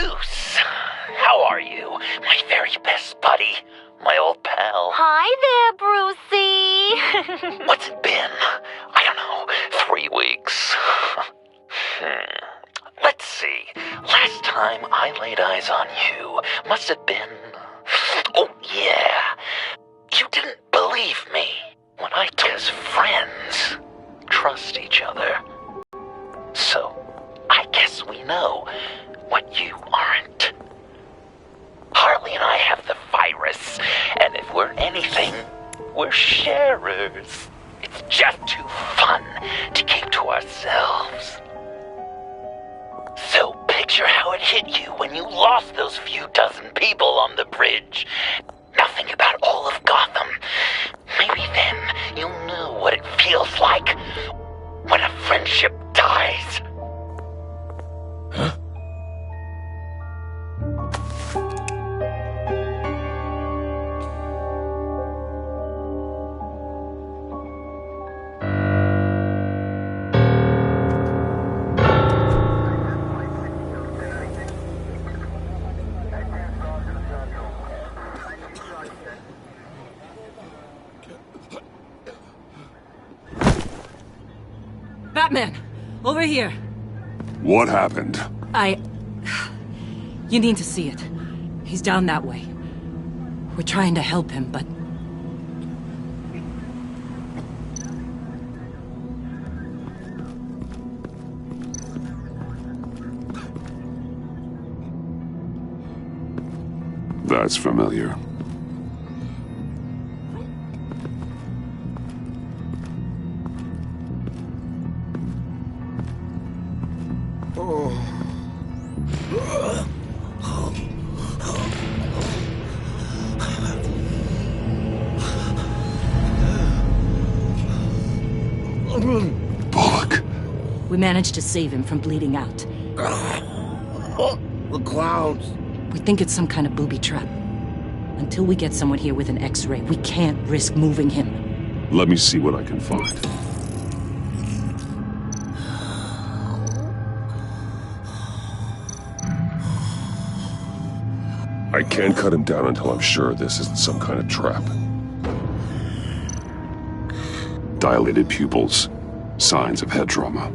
Bruce, how are you? My very best buddy, my old pal. Hi there, Brucey. What's it been? I don't know, 3 weeks. Let's see. Last time I laid eyes on you must have been... Oh, yeah. You didn't believe me when I told us friends trust each other. So, I guess we know what you aren't. Harley and I have the virus, and if we're anything, we're sharers. It's just too fun to keep to ourselves. So picture how it hit you when you lost those few dozen people on the bridge. Nothing about all of Gotham. Maybe then you'll know what it feels like when a friendship dies. Huh? Batman! Over here! What happened? You need to see it. He's down that way. We're trying to help him, but... That's familiar. Bullock. We managed to save him from bleeding out. The clowns. We think it's some kind of booby trap. Until we get someone here with an X-ray, we can't risk moving him. Let me see what I can find. I can't cut him down until I'm sure this isn't some kind of trap. Dilated pupils. Signs of head trauma.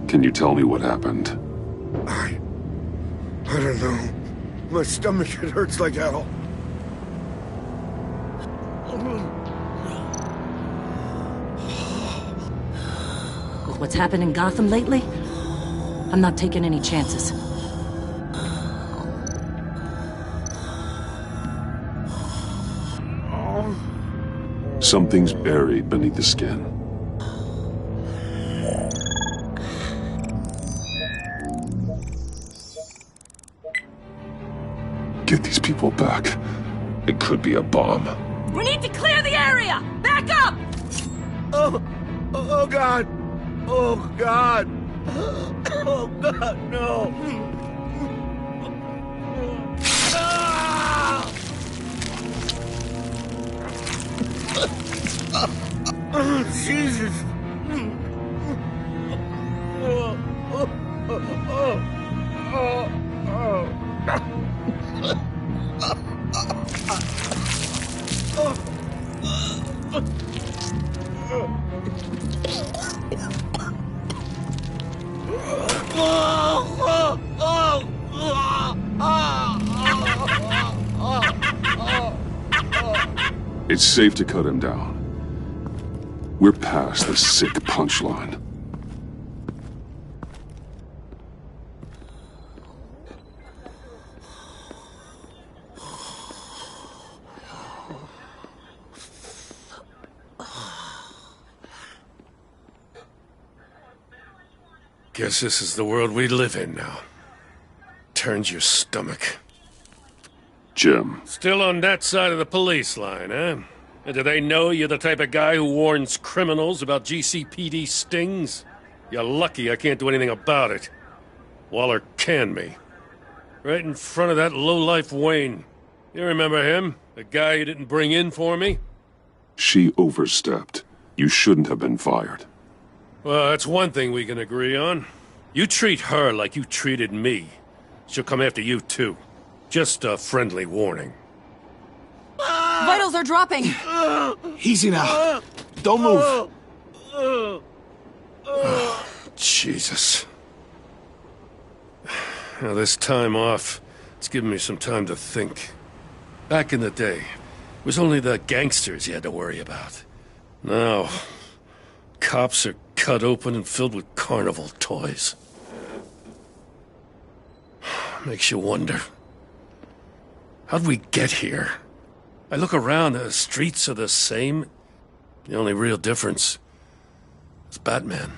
Can you tell me what happened? I don't know. My stomach, it hurts like hell. With what's happened in Gotham lately, I'm not taking any chances. Something's buried beneath the skin. Get these people back. It could be a bomb. We need to clear the area! Back up! Oh God! Oh God! Oh God, no! Oh, Jesus! It's safe to cut him down. We're past the sick punchline. Guess this is the world we live in now. Turns your stomach. Jim. Still on that side of the police line, huh? And do they know you're the type of guy who warns criminals about GCPD stings? You're lucky I can't do anything about it. Waller canned me. Right in front of that lowlife Wayne. You remember him? The guy you didn't bring in for me? She overstepped. You shouldn't have been fired. Well, that's one thing we can agree on. You treat her like you treated me. She'll come after you, too. Just a friendly warning. Vitals are dropping! Easy now. Don't move. Jesus. Now, this time off, it's given me some time to think. Back in the day, it was only the gangsters you had to worry about. Now, cops are cut open and filled with carnival toys. Makes you wonder. How'd we get here? I look around, the streets are the same. The only real difference is Batman.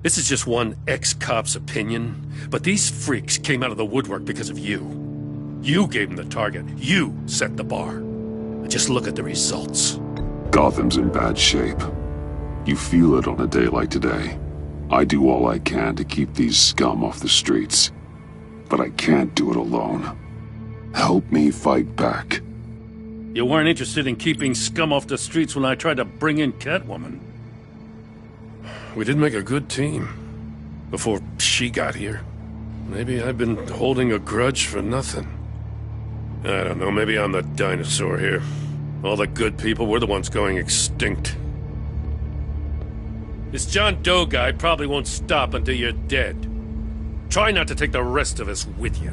This is just one ex-cop's opinion, but these freaks came out of the woodwork because of you. You gave them the target. You set the bar. And just look at the results. Gotham's in bad shape. You feel it on a day like today. I do all I can to keep these scum off the streets. But I can't do it alone. Help me fight back. You weren't interested in keeping scum off the streets when I tried to bring in Catwoman. We did make a good team. Before she got here. Maybe I've been holding a grudge for nothing. I don't know, maybe I'm the dinosaur here. All the good people, we're the ones going extinct. This John Doe guy probably won't stop until you're dead. Try not to take the rest of us with you.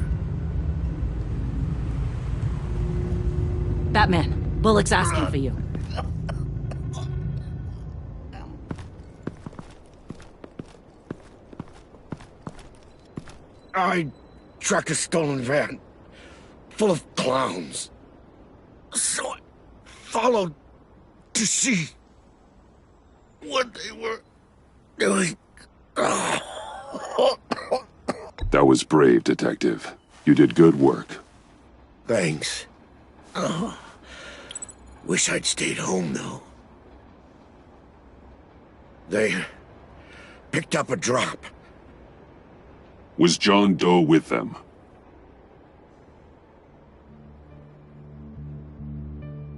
Batman, Bullock's asking for you. I tracked a stolen van full of clowns. So I followed to see what they were doing. That was brave, Detective. You did good work. Thanks. Wish I'd stayed home, though. They picked up a drop. Was John Doe with them?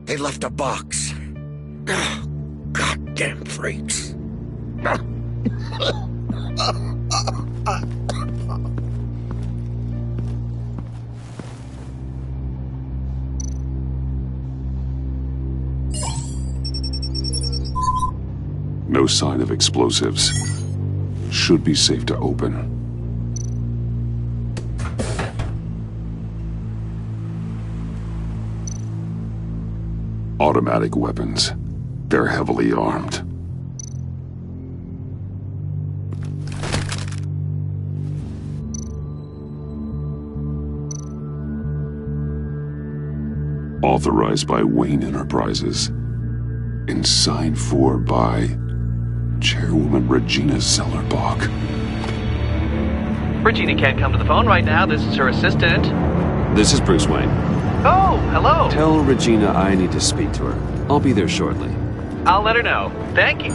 They left a box. Goddamn freaks. No sign of explosives. Should be safe to open. Automatic weapons. They're heavily armed. Authorized by Wayne Enterprises. And signed for by Chairwoman Regina Zellerbach. Regina can't come to the phone right now. This is her assistant. This is Bruce Wayne. Oh, hello. Tell Regina I need to speak to her. I'll be there shortly. I'll let her know. Thank you.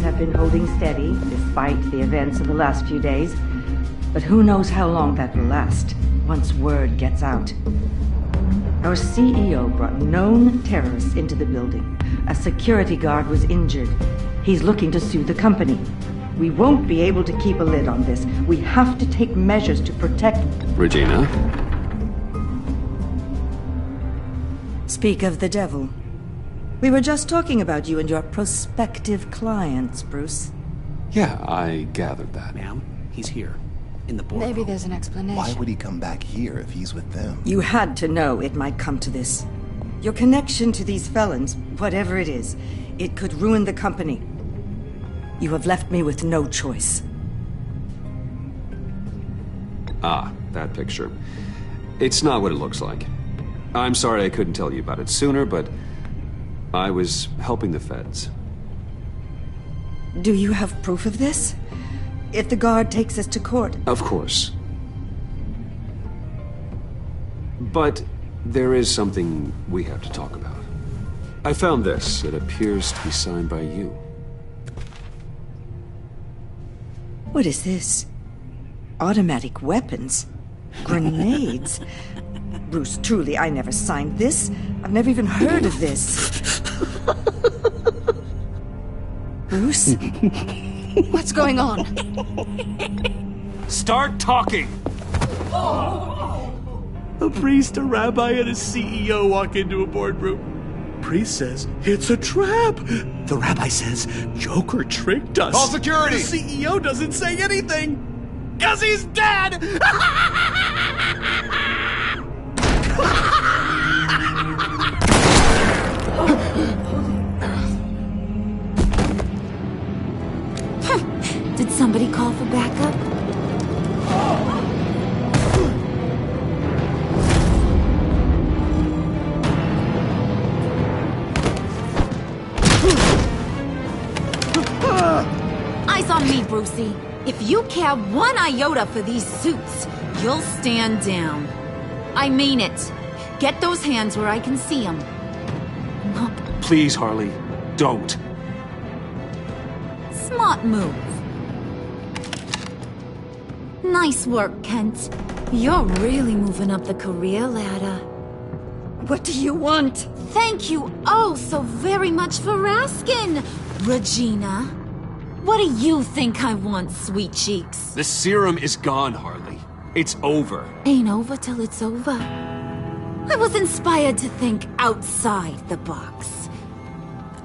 Have been holding steady despite the events of the last few days. But who knows how long that will last once word gets out. Our CEO brought known terrorists into the building. A security guard was injured. He's looking to sue the company. We won't be able to keep a lid on this. We have to take measures to protect... Regina? Speak of the devil. We were just talking about you and your prospective clients, Bruce. Yeah, I gathered that. Ma'am, he's here. in the boardroom. Maybe there's an explanation. Why would he come back here if he's with them? You had to know it might come to this. Your connection to these felons, whatever it is, it could ruin the company. You have left me with no choice. Ah, that picture. It's not what it looks like. I'm sorry I couldn't tell you about it sooner, but I was helping the feds. Do you have proof of this? If the guard takes us to court? Of course. But there is something we have to talk about. I found this. It appears to be signed by you. What is this? Automatic weapons? Grenades? Bruce, truly, I never signed this. I've never even heard of this. Bruce? What's going on? Start talking! A priest, a rabbi, and a CEO walk into a boardroom. Priest says, it's a trap. The rabbi says, Joker tricked us. Call security! The CEO doesn't say anything, 'cause he's dead! Did somebody call for backup? Eyes on me, Brucey. If you care one iota for these suits, you'll stand down. I mean it. Get those hands where I can see them. Please, Harley, don't. Smart move. Nice work, Kent. You're really moving up the career ladder. What do you want? Thank you oh so very much for asking, Regina. What do you think I want, sweet cheeks? The serum is gone, Harley. It's over. Ain't over till it's over. I was inspired to think outside the box.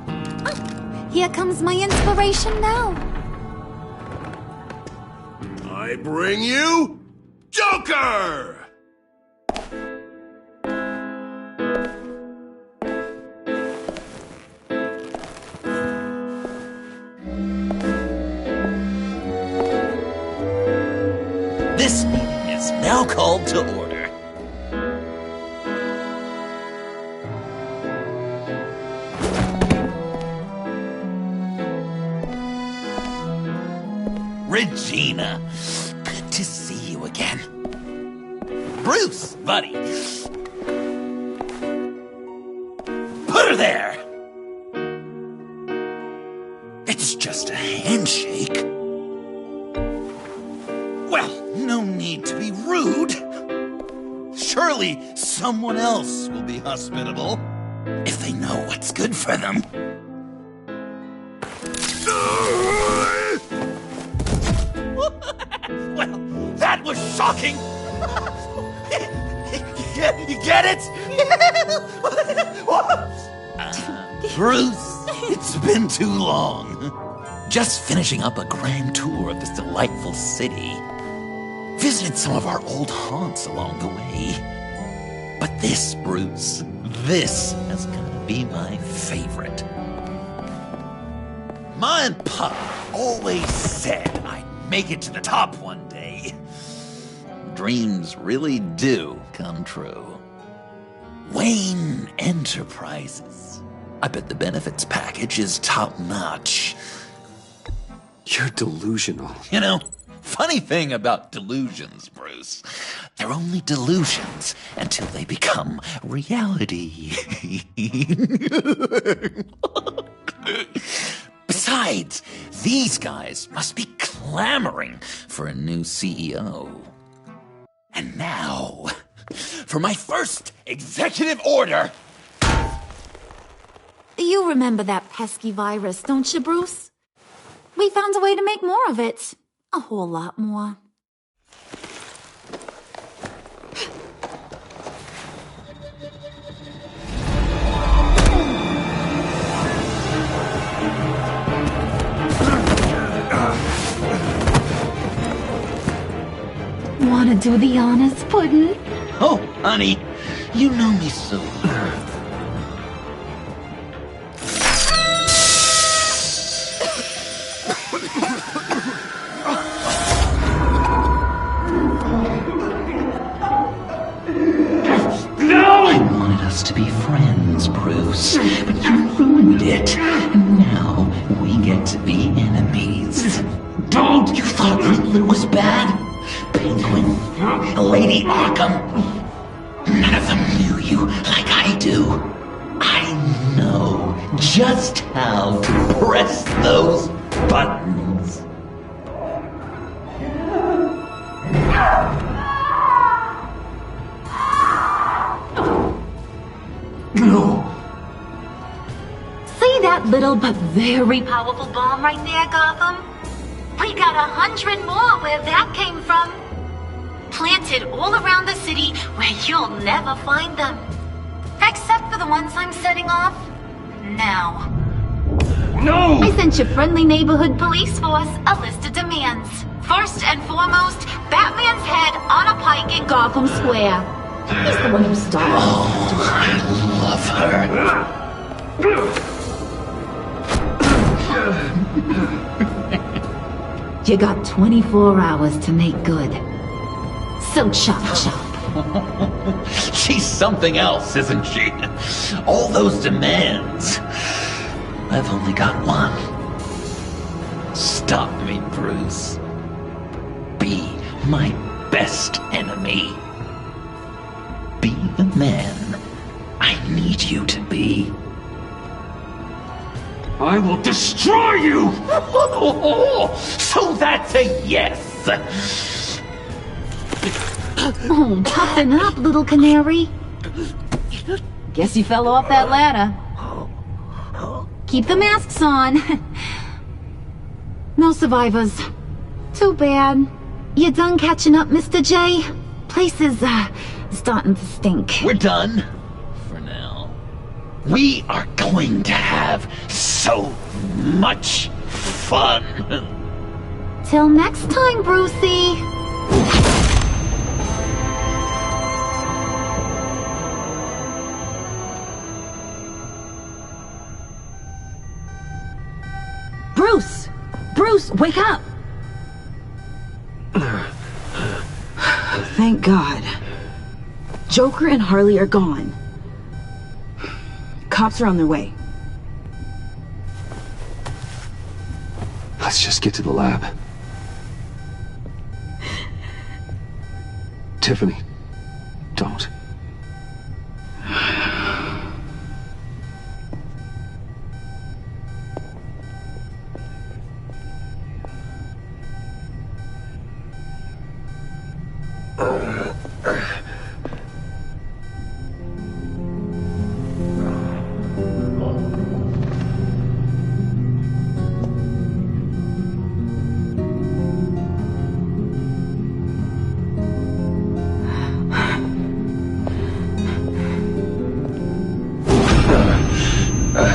Oh, here comes my inspiration now. I bring you Joker! This meeting is now called to order. Regina, good to see you again. Bruce, buddy. Put her there. It's just a handshake. Well, no need to be rude. Surely someone else will be hospitable if they know what's good for them. Well, that was shocking. You get it? Bruce, it's been too long. Just finishing up a grand tour of this delightful city. Visited some of our old haunts along the way. But this, Bruce, this has got to be my favorite. Ma and Pa always said I'd make it to the top one day. Dreams really do come true. Wayne Enterprises. I bet the benefits package is top-notch. You're delusional. You know, funny thing about delusions, Bruce. They're only delusions until they become reality. Besides, these guys must be clamoring for a new CEO. And now, for my first executive order. You remember that pesky virus, don't you, Bruce? We found a way to make more of it. A whole lot more. wanna do the honors, Puddin'? Oh, honey, you know me so well. I wanted us to be friends, Bruce, but you ruined it. And now we get to be enemies. Don't! You thought Riddler was bad? Penguin, Lady Arkham. None of them knew you like I do. I know just how to press those buttons. No. See that little but very powerful bomb right there, Gotham? We got 100 more where that came from. Planted all around the city where you'll never find them. Except for the ones I'm setting off now. No! I sent your friendly neighborhood police force a list of demands. First and foremost, Batman's head on a pike in Gotham Square. He's the one who started. Oh, I love her. You got 24 hours to make good. So chop chop. She's something else, isn't she? All those demands. I've only got one. Stop me, Bruce. Be my best enemy. Be the man I need you to be. I will destroy you! So that's a yes! Oh, toughen up, little canary. Guess you fell off that ladder. Keep the masks on. No survivors. Too bad. You done catching up, Mr. J? Place is, starting to stink. We're done. For now. We are going to have so much fun. Till next time, Brucey. Bruce! Bruce, wake up! Thank God. Joker and Harley are gone. Cops are on their way. Let's just get to the lab. Tiffany, don't.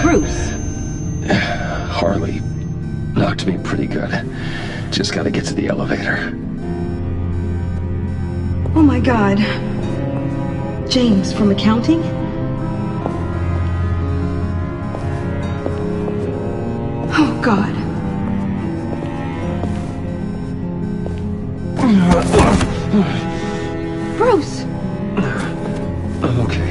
Bruce! Harley knocked me pretty good. Just gotta get to the elevator. Oh my God. James, from accounting? Oh God. Bruce! I'm okay.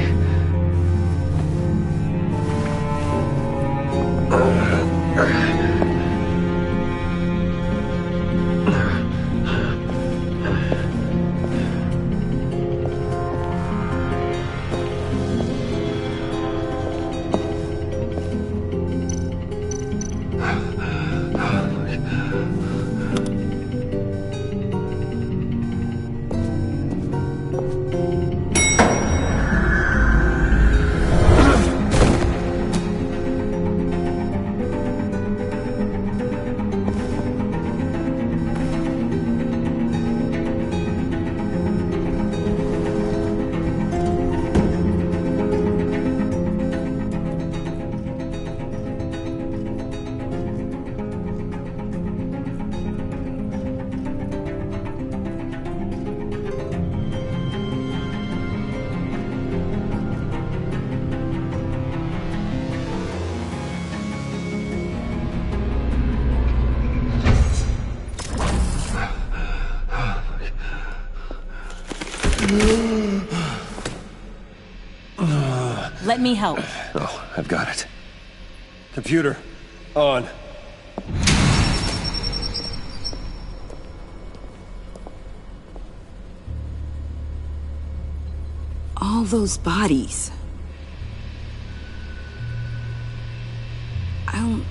Let me help. Oh, I've got it. Computer, on. All those bodies. I'll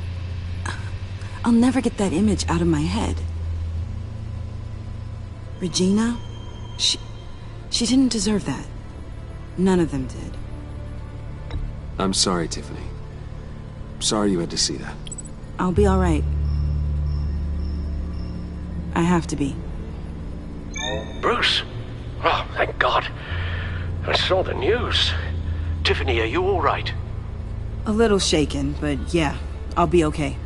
never get that image out of my head. Regina? She didn't deserve that. None of them did. I'm sorry, Tiffany. Sorry you had to see that. I'll be all right. I have to be. Bruce? Oh, thank God. I saw the news. Tiffany, are you all right? A little shaken, but yeah, I'll be okay.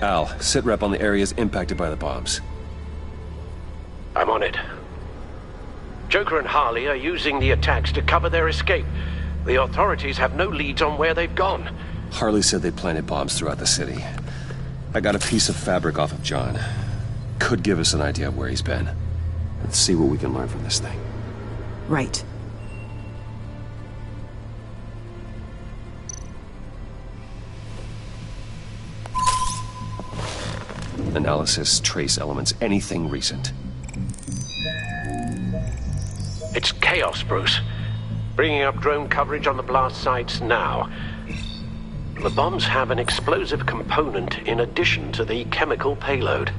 Al, sit rep on the areas impacted by the bombs. I'm on it. Joker and Harley are using the attacks to cover their escape. The authorities have no leads on where they've gone. Harley said they planted bombs throughout the city. I got a piece of fabric off of John. Could give us an idea of where he's been. Let's see what we can learn from this thing. Right. Analysis, trace elements, anything recent. It's chaos, Bruce. Bringing up drone coverage on the blast sites now. The bombs have an explosive component in addition to the chemical payload.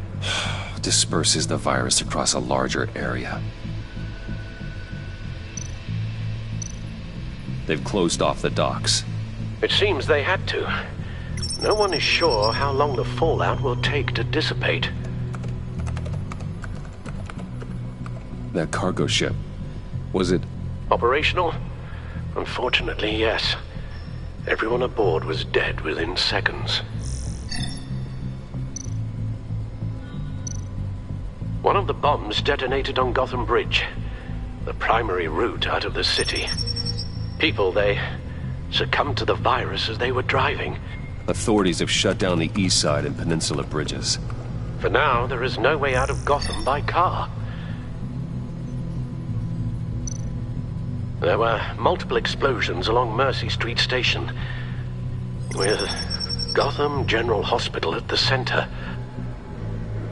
Disperses the virus across a larger area. They've closed off the docks. It seems they had to. No one is sure how long the fallout will take to dissipate. That cargo ship, was it... Operational? Unfortunately, yes. Everyone aboard was dead within seconds. One of the bombs detonated on Gotham Bridge, the primary route out of the city. People, they succumbed to the virus as they were driving. Authorities have shut down the east side and peninsula bridges. For now, there is no way out of Gotham by car. There were multiple explosions along Mercy Street Station, with Gotham General Hospital at the center.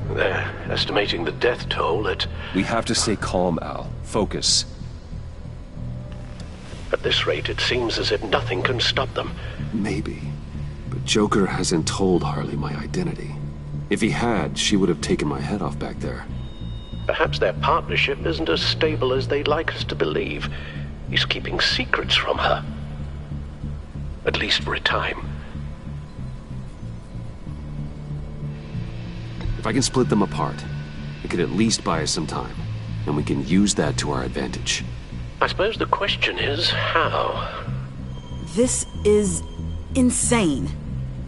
They're estimating the death toll at... We have to stay calm, Al. Focus. At this rate, it seems as if nothing can stop them. Maybe. But Joker hasn't told Harley my identity. If he had, she would have taken my head off back there. Perhaps their partnership isn't as stable as they'd like us to believe. He's keeping secrets from her. At least for a time. If I can split them apart, it could at least buy us some time. And we can use that to our advantage. I suppose the question is, how? This is insane.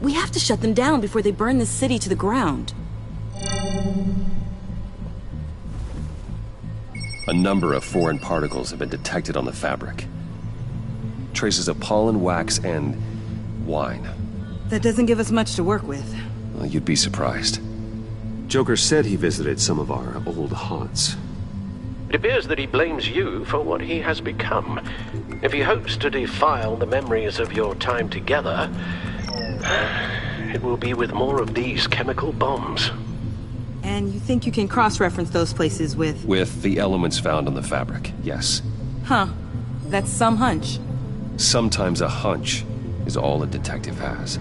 We have to shut them down before they burn this city to the ground. A number of foreign particles have been detected on the fabric. Traces of pollen, wax, and wine. That doesn't give us much to work with. Well, you'd be surprised. Joker said he visited some of our old haunts. It appears that he blames you for what he has become. If he hopes to defile the memories of your time together, it will be with more of these chemical bombs. And you think you can cross-reference those places with... With the elements found on the fabric, yes. Huh. That's some hunch. Sometimes a hunch is all a detective has.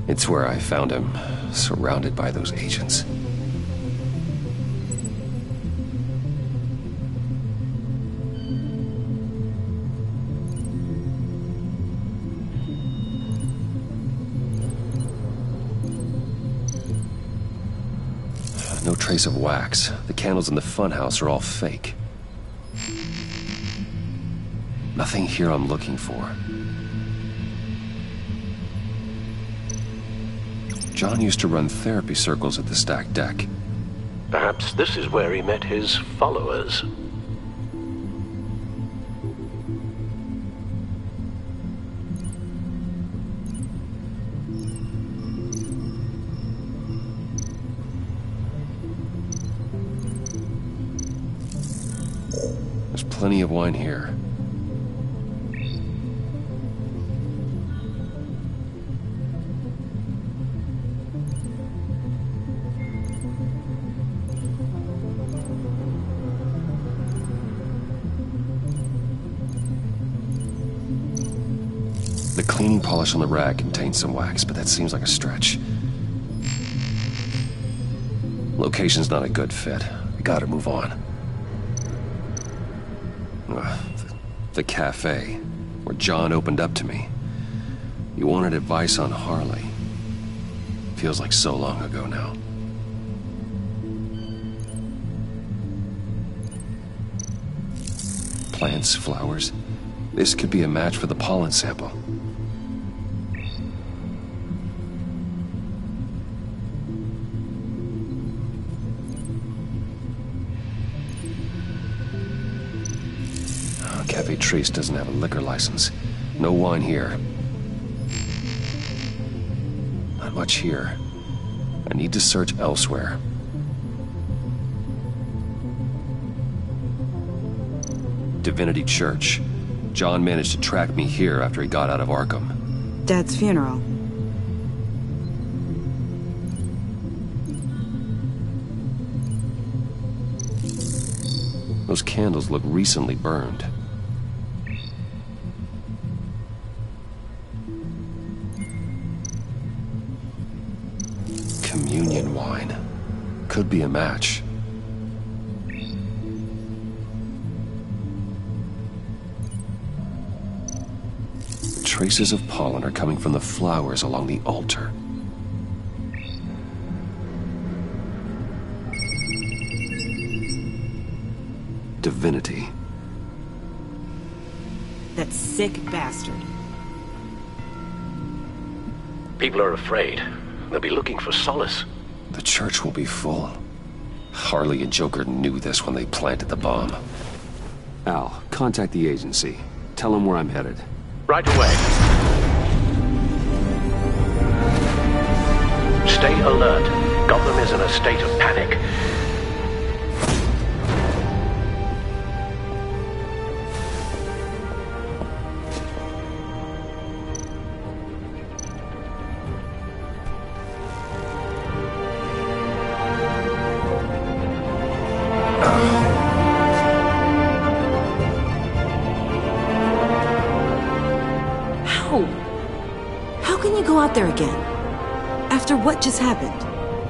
It's where I found him, surrounded by those agents. No trace of wax. The candles in the funhouse are all fake. Nothing here I'm looking for. John used to run therapy circles at the stacked deck. Perhaps this is where he met his followers. plenty of wine here. The cleaning polish on the rag contains some wax, but that seems like a stretch. Location's not a good fit. We gotta move on. The cafe, where John opened up to me. He wanted advice on Harley. Feels like so long ago now. Plants, flowers. This could be a match for the pollen sample. Cafe Trace doesn't have a liquor license. No wine here. Not much here. I need to search elsewhere. Divinity Church. John managed to track me here after he got out of Arkham. Dad's funeral. Those candles look recently burned. Communion wine. Could be a match. Traces of pollen are coming from the flowers along the altar. Divinity. That sick bastard. People are afraid. They'll be looking for solace. The church will be full. Harley and Joker knew this when they planted the bomb. Al, contact the agency. Tell them where I'm headed. Right away. Stay alert. Gotham is in a state of panic. How can you go out there again? After what just happened?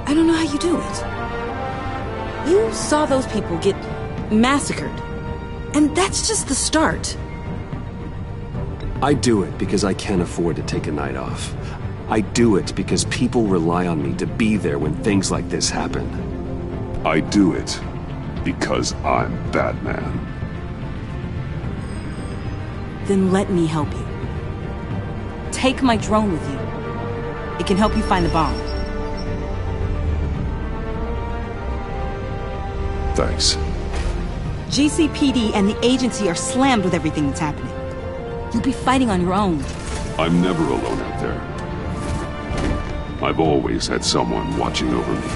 I don't know how you do it. You saw those people get massacred. And that's just the start. I do it because I can't afford to take a night off. I do it because people rely on me to be there when things like this happen. I do it because I'm Batman. Then let me help you. Take my drone with you. It can help you find the bomb. Thanks. GCPD and the agency are slammed with everything that's happening. You'll be fighting on your own. I'm never alone out there. I've always had someone watching over me.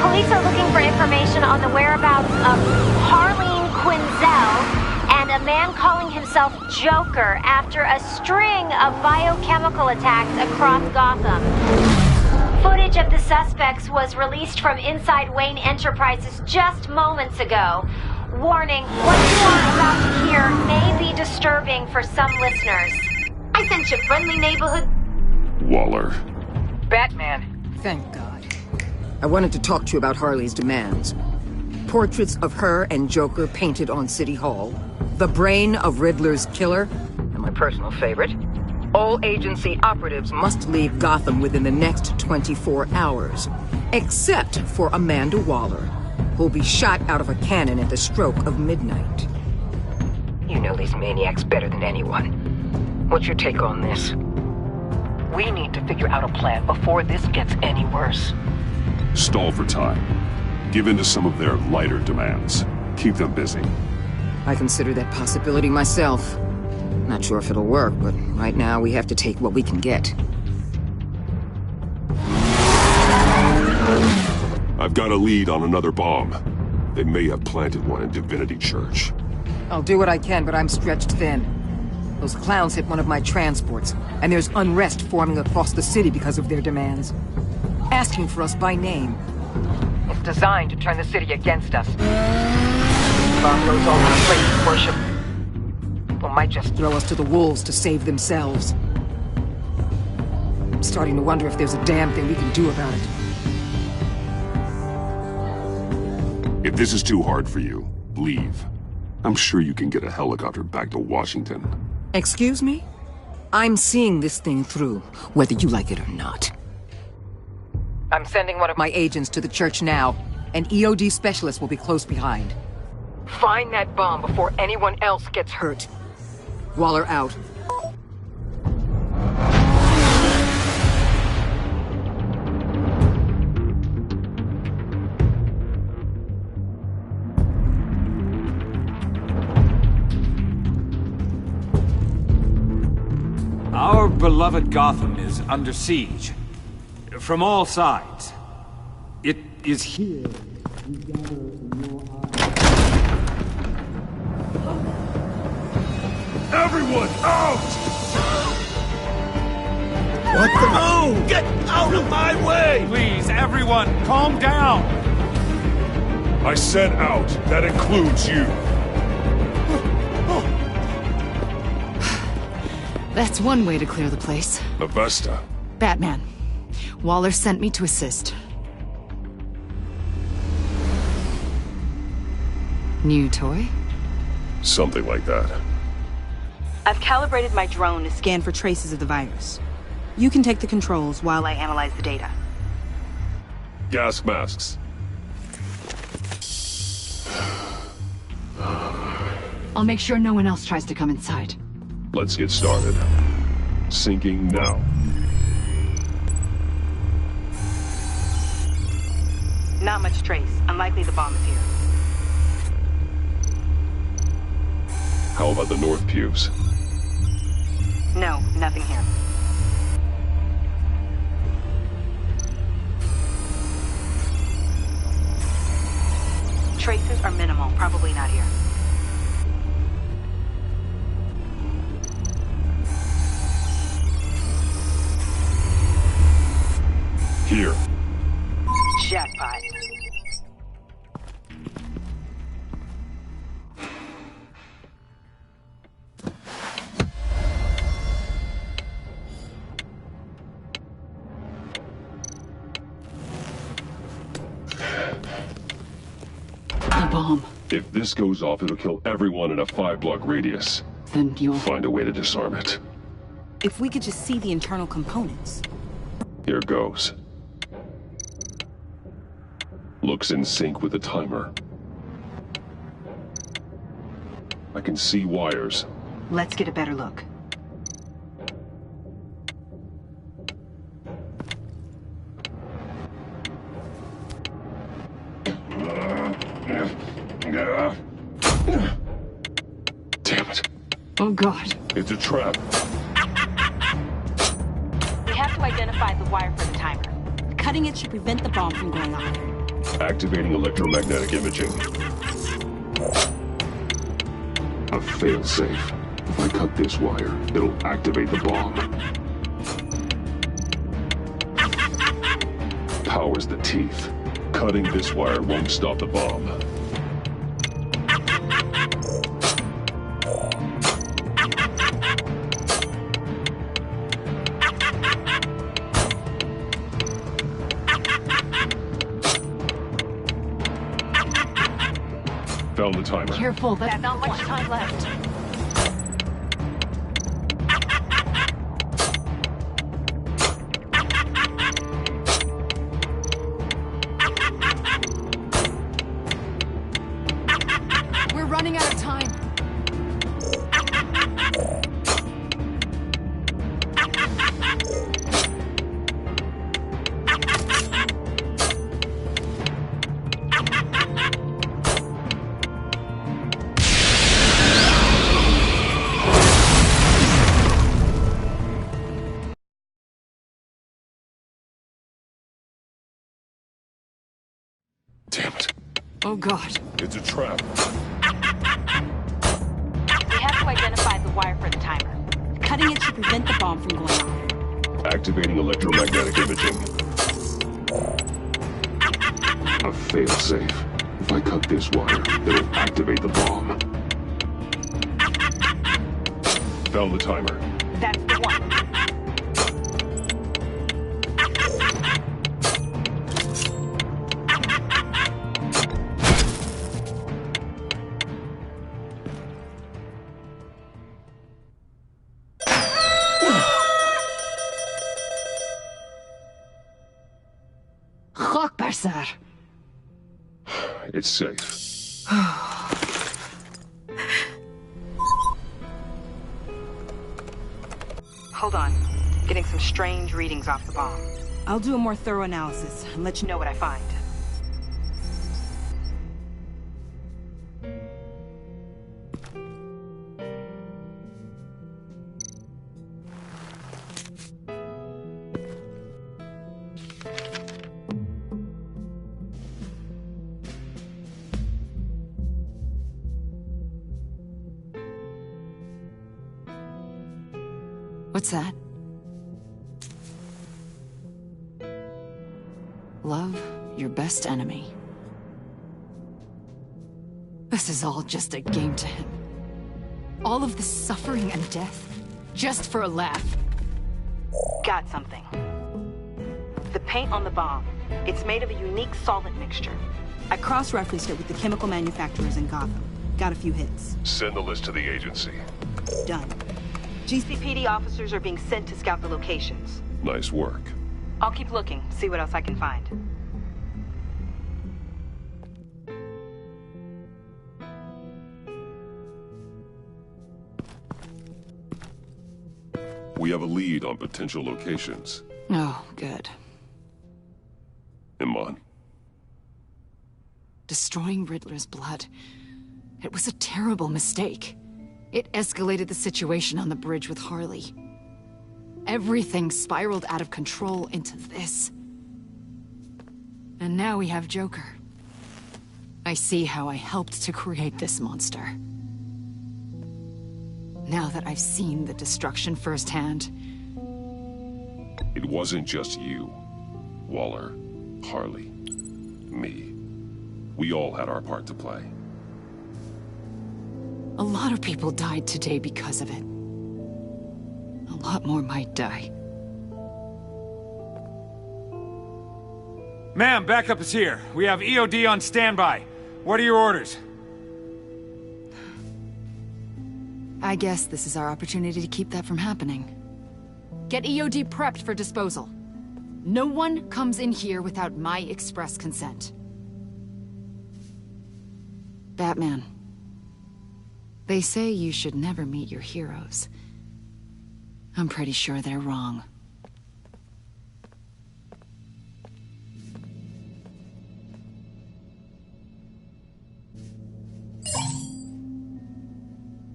Police are looking for information on the whereabouts of Harleen Quinzel and a man calling himself Joker after a string of biochemical attacks across Gotham. Footage of the suspects was released from inside Wayne Enterprises just moments ago. Warning, what you are about to hear may be disturbing for some listeners. I sent you friendly neighborhood... Waller. Batman. Thank God. I wanted to talk to you about Harley's demands. Portraits of her and Joker painted on City Hall. The brain of Riddler's killer. And my personal favorite. All agency operatives must leave Gotham within the next 24 hours. Except for Amanda Waller, who'll be shot out of a cannon at the stroke of midnight. You know these maniacs better than anyone. What's your take on this? We need to figure out a plan before this gets any worse. Stall for time. Give in to some of their lighter demands. Keep them busy. I consider that possibility myself. Not sure if it'll work, but right now we have to take what we can get. I've got a lead on another bomb. They may have planted one in Divinity Church. I'll do what I can, but I'm stretched thin. Those clowns hit one of my transports, and there's unrest forming across the city because of their demands. Asking for us by name. It's designed to turn the city against us. Bomb goes all over the place of worship. People might just throw us to the wolves to save themselves. I'm starting to wonder if there's a damn thing we can do about it. If this is too hard for you, leave. I'm sure you can get a helicopter back to Washington. Excuse me? I'm seeing this thing through, whether you like it or not. I'm sending one of my agents to the church now. An EOD specialist will be close behind. Find that bomb before anyone else gets hurt. Waller out. Our beloved Gotham is under siege. From all sides. It is here we gather in your eyes. Everyone, out! What the? Oh! Get out of my way! Please, everyone, calm down! I said out. That includes you. That's one way to clear the place. Avesta. Batman. Waller sent me to assist. New toy? Something like that. I've calibrated my drone to scan for traces of the virus. You can take the controls while I analyze the data. Gas masks. I'll make sure no one else tries to come inside. Let's get started. Syncing now. Not much trace. Unlikely the bomb is here. How about the north pews? No, nothing here. Traces are minimal. Probably not here. Here. Jackpot. The bomb. If this goes off, it'll kill everyone in a 5-block radius. Then you'll find a way to disarm it. If we could just see the internal components. Here goes. Looks in sync with the timer. I can see wires. Let's get a better look. Damn it. Oh, God. It's a trap. We have to identify the wire for the timer. Cutting it should prevent the bomb from going off. Activating electromagnetic imaging. A failsafe. If I cut this wire, it'll activate the bomb. Power's the teeth. Cutting this wire won't stop the bomb. Found the timer. Careful, that's not much time left. We're running out of time. Oh, God. It's a trap. We have to identify the wire for the timer. Cutting it should prevent the bomb from going off. Activating electromagnetic imaging. A failsafe. If I cut this wire, it'll activate the bomb. Found the timer. That's the one. Chokbar, sir. It's safe. Hold on. Getting some strange readings off the bomb. I'll do a more thorough analysis and let you know what I find. What's that? Love your best enemy. This is all just a game to him. All of this suffering and death, just for a laugh. Got something. The paint on the bomb. It's made of a unique solvent mixture. I cross-referenced it with the chemical manufacturers in Gotham. Got a few hits. Send the list to the agency. Done. GCPD officers are being sent to scout the locations. Nice work. I'll keep looking, see what else I can find. We have a lead on potential locations. Oh, good. Iman. Destroying Riddler's blood. It was a terrible mistake. It escalated the situation on the bridge with Harley. Everything spiraled out of control into this. And now we have Joker. I see how I helped to create this monster. Now that I've seen the destruction firsthand... It wasn't just you, Waller, Harley, me. We all had our part to play. A lot of people died today because of it. A lot more might die. Ma'am, backup is here. We have EOD on standby. What are your orders? I guess this is our opportunity to keep that from happening. Get EOD prepped for disposal. No one comes in here without my express consent. Batman. They say you should never meet your heroes. I'm pretty sure they're wrong.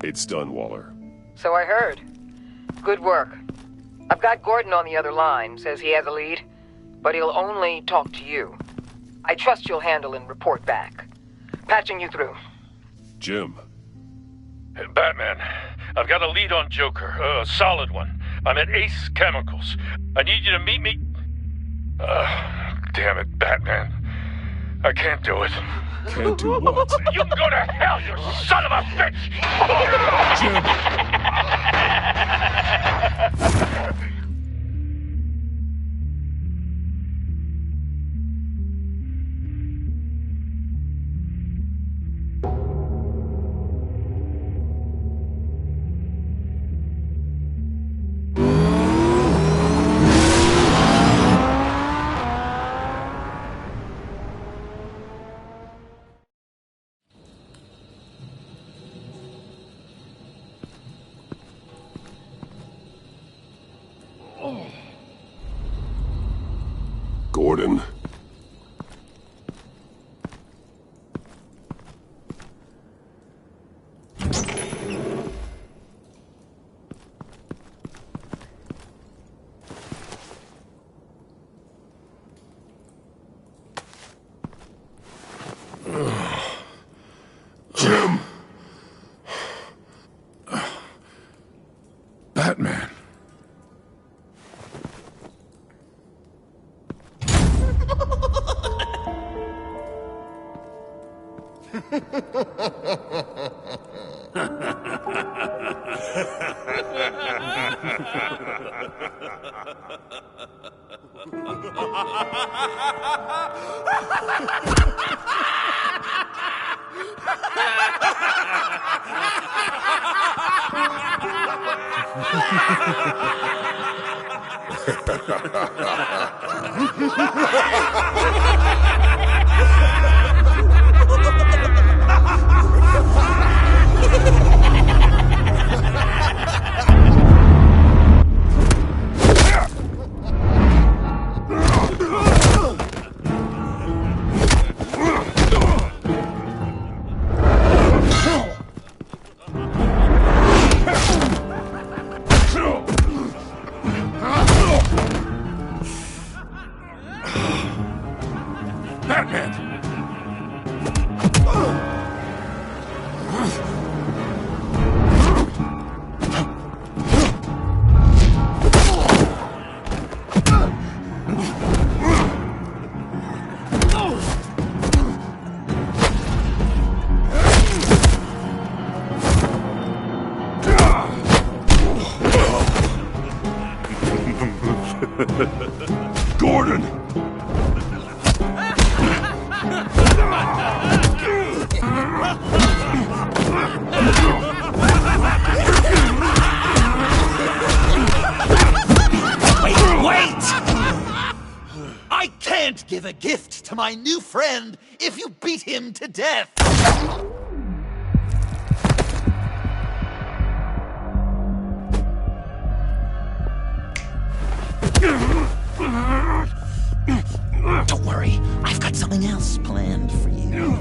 It's done, Waller. So I heard. Good work. I've got Gordon on the other line, says he has a lead, but he'll only talk to you. I trust you'll handle and report back. Patching you through. Jim. Hey, Batman, I've got a lead on Joker, a solid one. I'm at Ace Chemicals. I need you to meet me... damn it, Batman. I can't do it. Can't do what? You can go to hell, you son of a bitch! Jim! Gordon. Ugh. Gordon! Wait! I can't give a gift to my new friend if you beat him to death! Don't worry, I've got something else planned for you.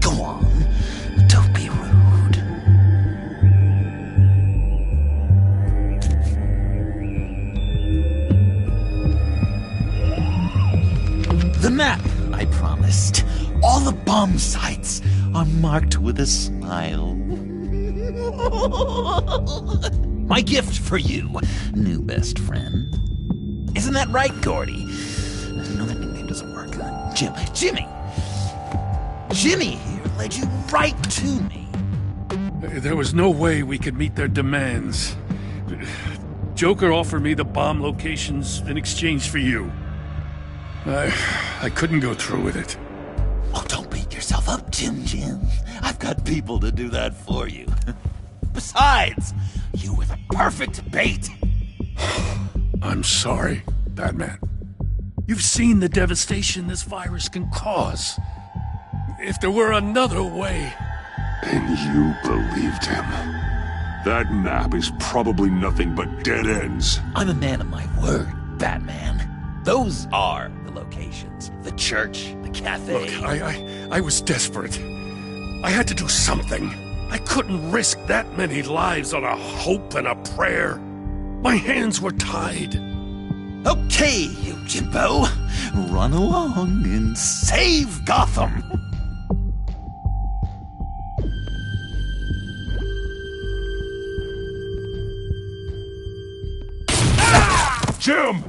Go on, don't be rude. The map I promised. All the bomb sites are marked with a smile. My gift for you, new best friend. Isn't that right, Gordy? No, that nickname doesn't work. Jimmy! Jimmy here led you right to me. There was no way we could meet their demands. Joker offered me the bomb locations in exchange for you. I couldn't go through with it. Oh, don't beat yourself up, Jim. I've got people to do that for you. Besides, you were the perfect bait. I'm sorry, Batman. You've seen the devastation this virus can cause. If there were another way... And you believed him. That map is probably nothing but dead ends. I'm a man of my word, Batman. Those are the locations. The church, the cafe. Look, I was desperate. I had to do something. I couldn't risk that many lives on a hope and a prayer. My hands were tied. Okay, you Jimbo. Run along and save Gotham. Jim!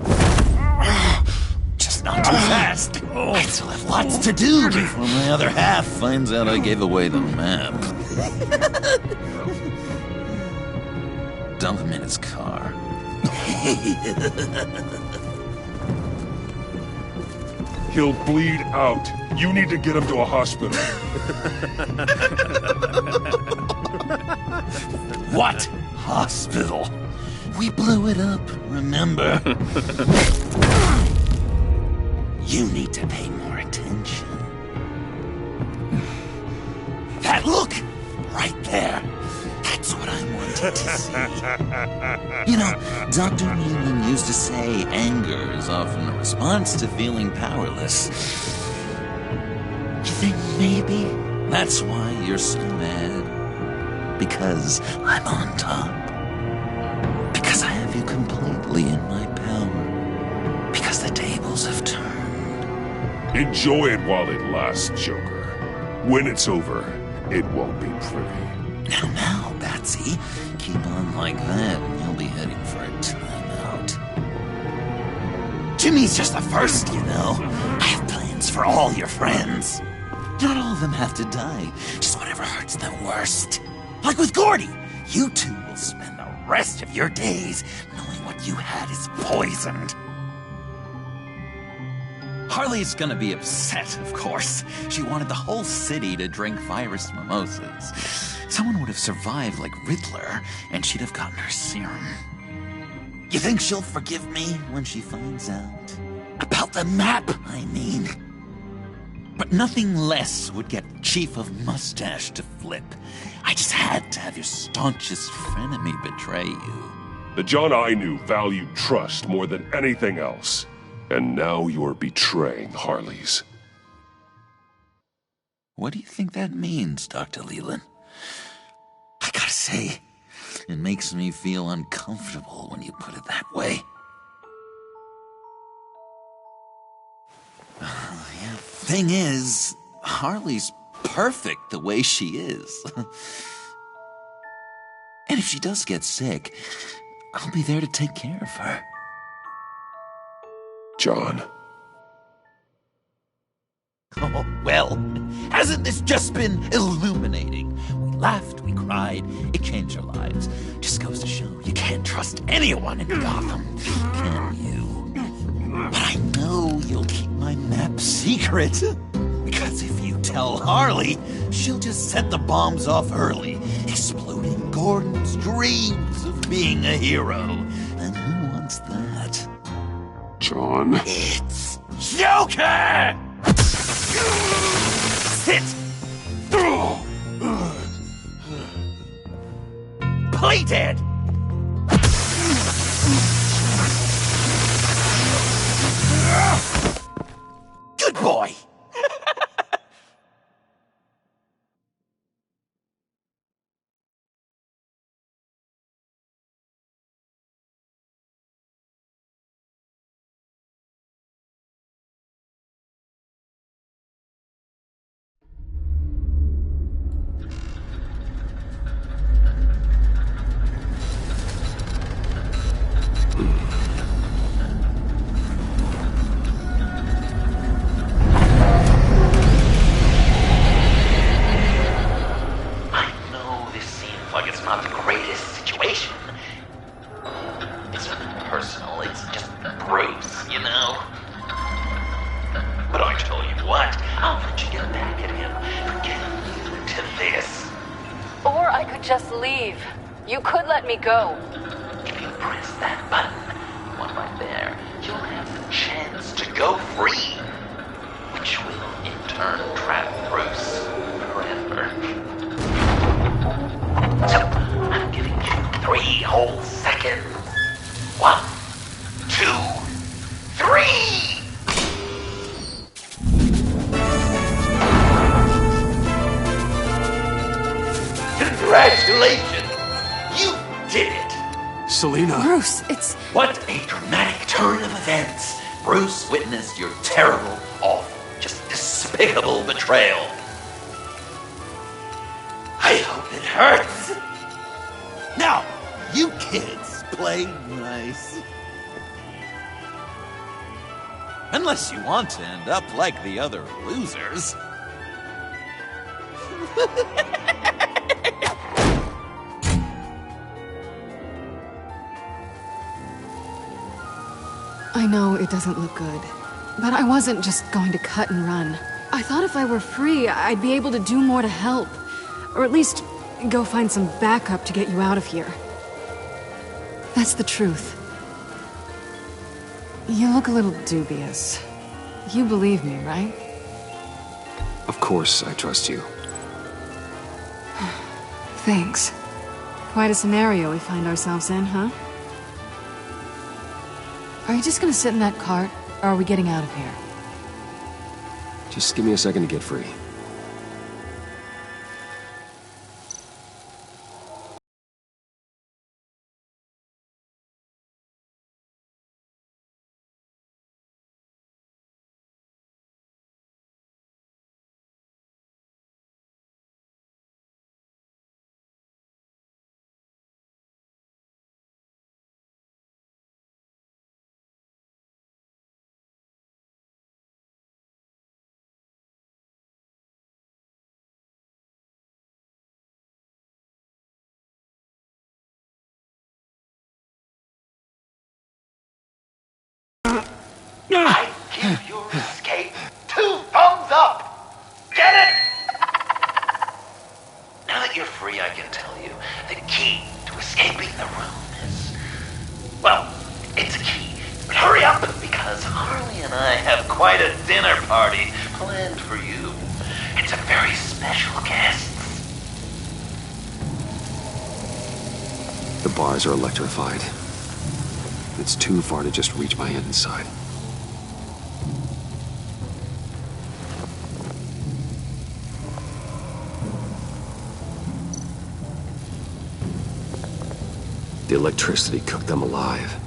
Just not too fast. I still have lots to do before my other half finds out I gave away the map. Dump him in his car. He'll bleed out. You need to get him to a hospital. What hospital? We blew it up, remember? You need to pay more attention. That look! Right there. That's what I wanted to see. You know, Dr. Newman used to say anger is often a response to feeling powerless. You think maybe that's why you're so mad? Because I'm on top? Because I have you completely in my power? Because the tables have turned? Enjoy it while it lasts, Joker. When it's over, it won't be pretty. Now, Batsy, keep on like that and you'll be heading for a timeout. Jimmy's just the first, you know. I have plans for all your friends. Not all of them have to die, just whatever hurts them worst. Like with Gordy, you two will spend the rest of your days knowing what you had is poisoned. Harley's gonna be upset, of course. She wanted the whole city to drink virus mimosas. Someone would have survived like Riddler, and she'd have gotten her serum. You think she'll forgive me when she finds out? About the map, I mean. But nothing less would get Chief of Mustache to flip. I just had to have your staunchest frenemy betray you. The John I knew valued trust more than anything else. And now you're betraying Harley's. What do you think that means, Dr. Leland? I gotta say, it makes me feel uncomfortable when you put it that way. Yeah, thing is, Harley's perfect the way she is. And if she does get sick, I'll be there to take care of her. John. Oh, well, hasn't this just been illuminating? We laughed, we cried, it changed our lives. Just goes to show you can't trust anyone in Gotham, can you? But I know you'll keep my map secret. Because if you tell Harley, she'll just set the bombs off early, exploding Gordon's dreams of being a hero. And who wants that? John. It's Joker! Sit! Play dead! Good boy! Just leave. You could let me go. If you press that button, one right there, you'll have the chance to go free. Which will, in turn, trap Bruce forever. So, I'm giving you 3 whole seconds. 1, 2, 3! Congratulations! You did it! Selina. Bruce, it's... What a dramatic turn of events. Bruce witnessed your terrible, awful, just despicable betrayal. I hope it hurts. Now, you kids play nice. Unless you want to end up like the other losers. I know it doesn't look good, but I wasn't just going to cut and run. I thought if I were free, I'd be able to do more to help. Or at least, go find some backup to get you out of here. That's the truth. You look a little dubious. You believe me, right? Of course I trust you. Thanks. Quite a scenario we find ourselves in, huh? Are you just gonna sit in that cart, or are we getting out of here? Just give me a second to get free. I give your escape 2 thumbs up! Get it? Now that you're free, I can tell you the key to escaping the room is... well, it's a key. But hurry up, because Harley and I have quite a dinner party planned for you. It's a very special guest. The bars are electrified. It's too far to just reach my hand inside. The electricity cooked them alive.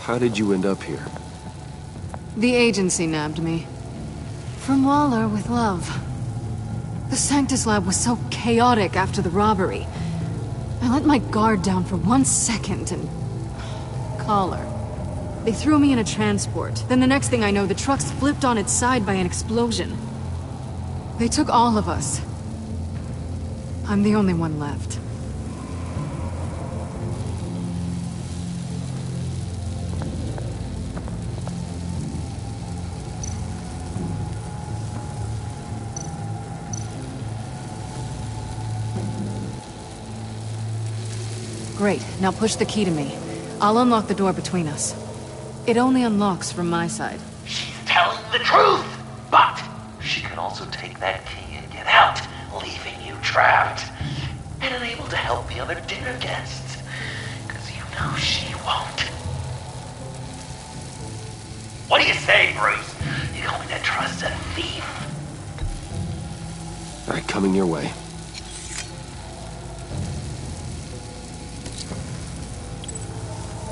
How did you end up here? The agency nabbed me. From Waller with love. The Sanctus lab was so chaotic after the robbery. I let my guard down for 1 second and... collar. They threw me in a transport. Then the next thing I know, the truck's flipped on its side by an explosion. They took all of us. I'm the only one left. Great. Now push the key to me. I'll unlock the door between us. It only unlocks from my side. She's telling the truth! But she could also take that key and get out, leaving you trapped. And unable to help the other dinner guests. Because you know she won't. What do you say, Bruce? You going to trust a thief? All right, coming your way.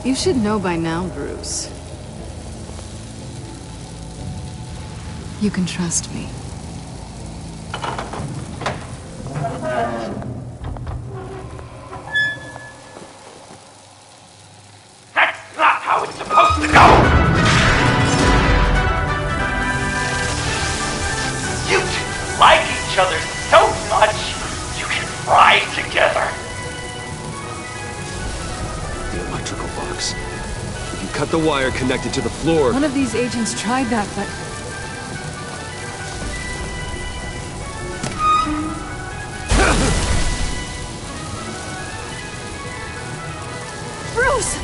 You should know by now, Bruce. You can trust me. That's not how it's supposed to go! You two like each other so much, you can ride together. The electrical box. If you cut the wire connected to the floor... One of these agents tried that, but... Bruce!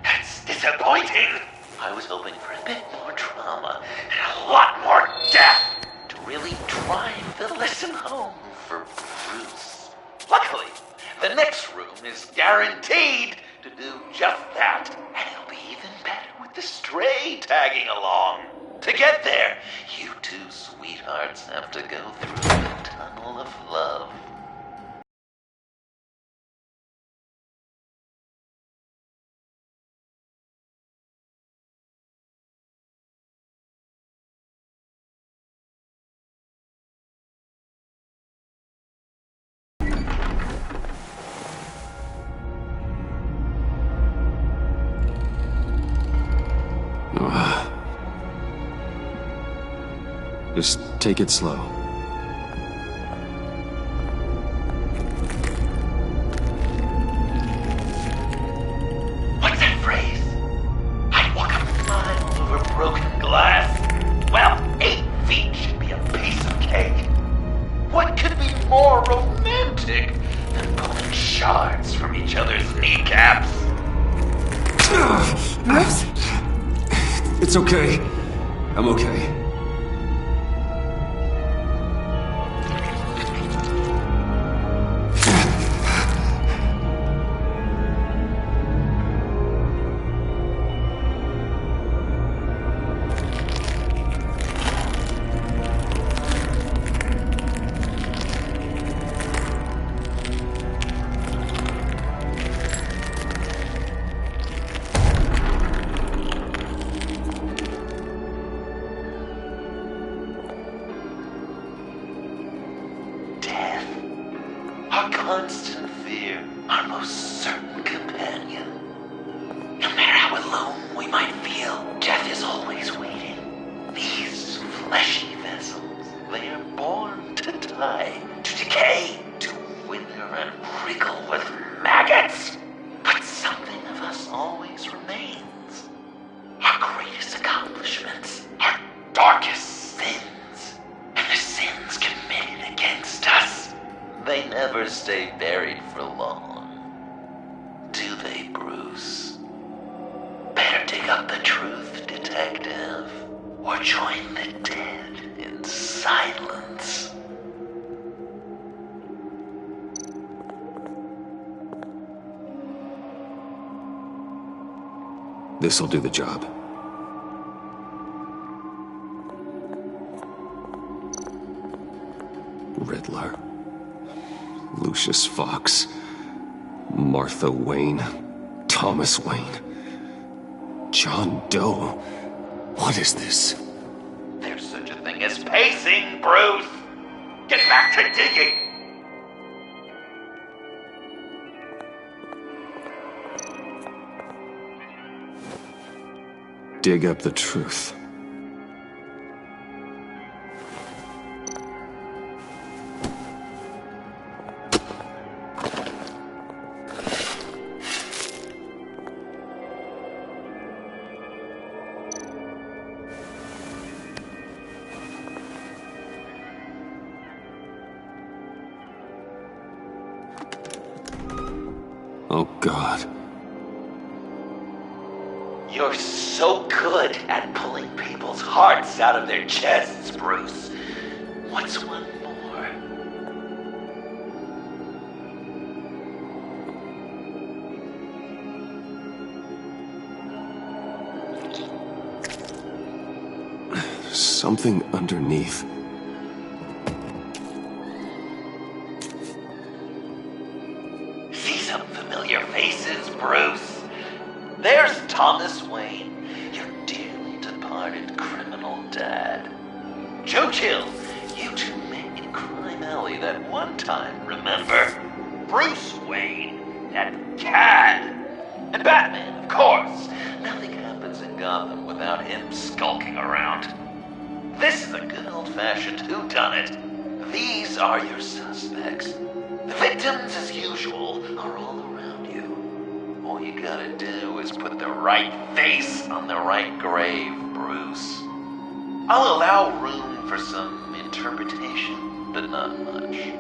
That's disappointing. I was hoping for a bit more drama and a lot more death to really drive the lesson home for Bruce. Luckily, the next room is guaranteed to do just that. And it'll be even better with the stray tagging along. To get there, you two sweethearts have to go through the tunnel of love. Just take it slow. What's that phrase? I'd walk a mile over broken glass. Well, 8 feet should be a piece of cake. What could be more romantic than pulling shards from each other's kneecaps? Bruce? It's okay. I'm okay. our constant fear, our most certain companion. No matter how alone we might feel, death is always waiting. These fleshy vessels, they are born to die, to decay, to wither and wriggle with maggots. But something of us always remains. Our greatest accomplishments, our darkest sins, and the sins committed against us. They never stay buried for long. Do they, Bruce? Better dig up the truth, detective, or join the dead in silence. This'll do the job. Riddler. Lucius Fox. Martha Wayne. Thomas Wayne. John Doe. What is this? There's such a thing as pacing, Bruce! Get back to digging! Dig up the truth. Oh, God. You're so good at pulling people's hearts out of their chests, Bruce. What's one more? Something underneath. See some familiar faces, Bruce? There's Thomas Wayne, your dearly departed criminal dad. Joe Chill, you two met in Crime Alley that one time, remember? Bruce Wayne, that cad. And Batman, of course. Nothing happens in Gotham without him skulking around. This is a good old-fashioned whodunit. These are your suspects. The victims, as usual, are all around you. All you gotta do is put the right face on the right grave, Bruce. I'll allow room for some interpretation, but not much.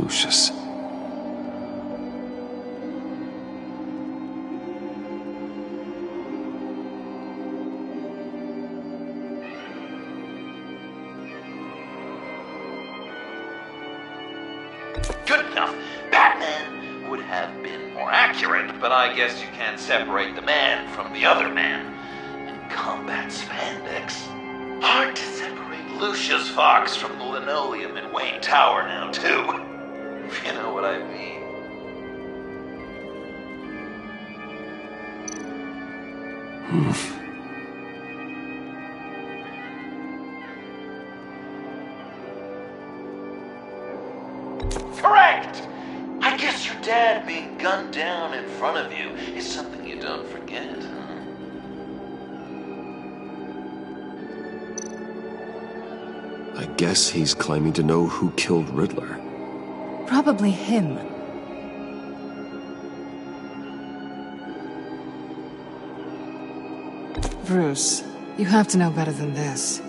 Lucius. Good enough. Batman would have been more accurate, but I guess you can't separate the man from the other man. In combat spandex. Hard to separate Lucius Fox from the linoleum in Wayne Tower now, too. If you know what I mean. Correct! I guess your dad being gunned down in front of you is something you don't forget, huh? I guess he's claiming to know who killed Riddler. Probably him. Bruce, you have to know better than this.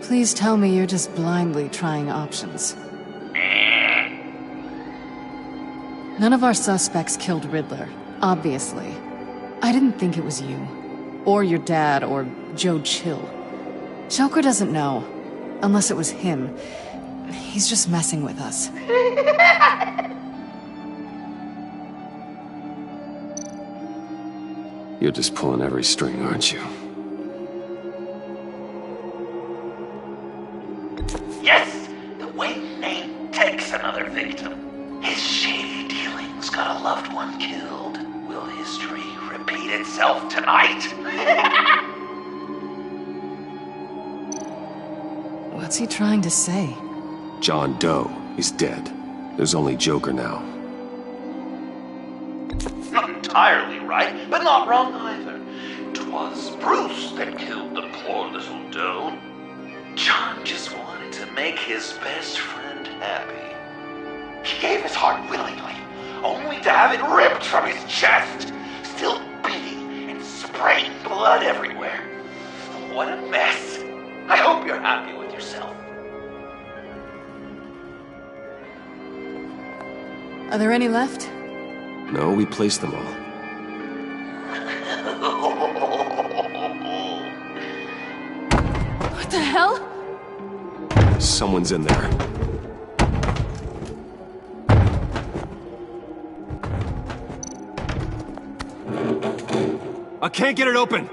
Please tell me you're just blindly trying options. None of our suspects killed Riddler, obviously. I didn't think it was you. Or your dad, or Joe Chill. Joker doesn't know. Unless it was him. He's just messing with us. You're just pulling every string, aren't you? Yes! The Wayne name takes another victim. His shady dealings got a loved one killed. Will history repeat itself tonight? What's he trying to say? John Doe is dead. There's only Joker now. Not entirely right, but not wrong either. 'Twas Bruce that killed the poor little Doe. John just wanted to make his best friend happy. He gave his heart willingly, only to have it ripped from his chest, still beating and spraying blood everywhere. What a mess. I hope you're happy with yourself. Are there any left? No, we placed them all. What the hell? Someone's in there. I can't get it open.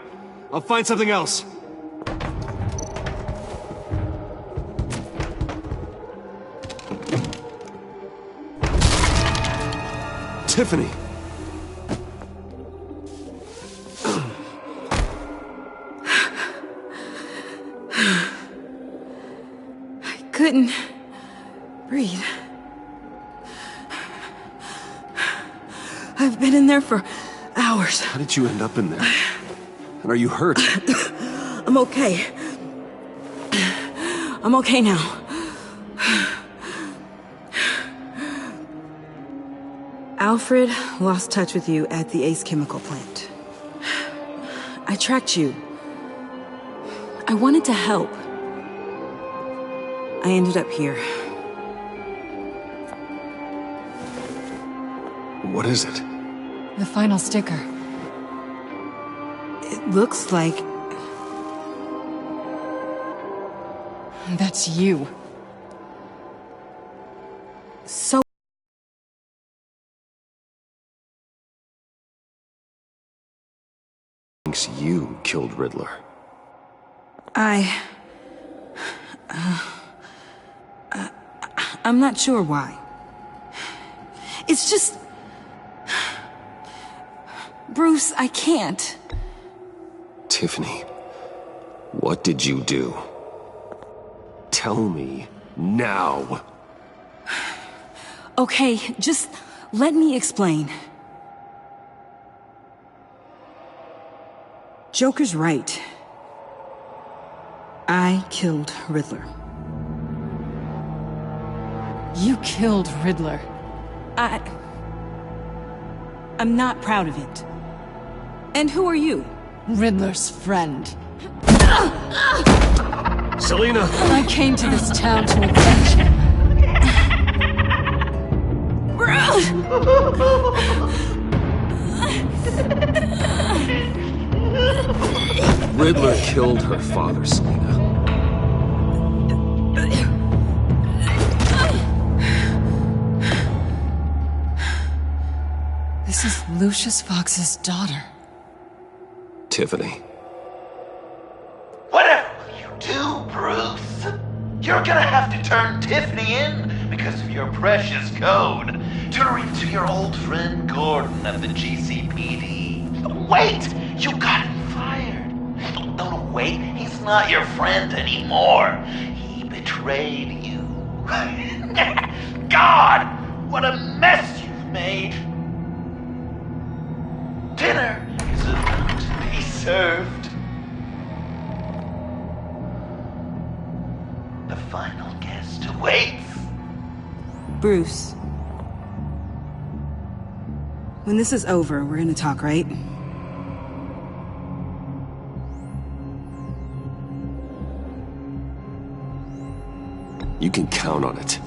I'll find something else. Tiffany. I couldn't breathe. I've been in there for hours. How did you end up in there? And are you hurt? I'm okay. I'm okay now. Alfred lost touch with you at the Ace Chemical plant. I tracked you. I wanted to help. I ended up here. What is it? The final sticker. It looks like... That's you. So... Thinks you killed Riddler. I'm not sure why. It's just... Bruce, I can't. Tiffany, what did you do? Tell me now. Okay, just let me explain. Joker's right. I killed Riddler. You killed Riddler. I'm not proud of it. And who are you? Riddler's friend. Selina! I came to this town to avenge him. Riddler killed her father, Selina. This is Lucius Fox's daughter. Tiffany. Whatever will you do, Bruce? You're gonna have to turn Tiffany in because of your precious code. Turn her into your old friend Gordon at the GCPD. Wait! You got him fired. No, wait. He's not your friend anymore. He betrayed you. God! What a mess you've made! Dinner is about to be served. The final guest awaits. Bruce. When this is over, we're gonna talk, right? You can count on it.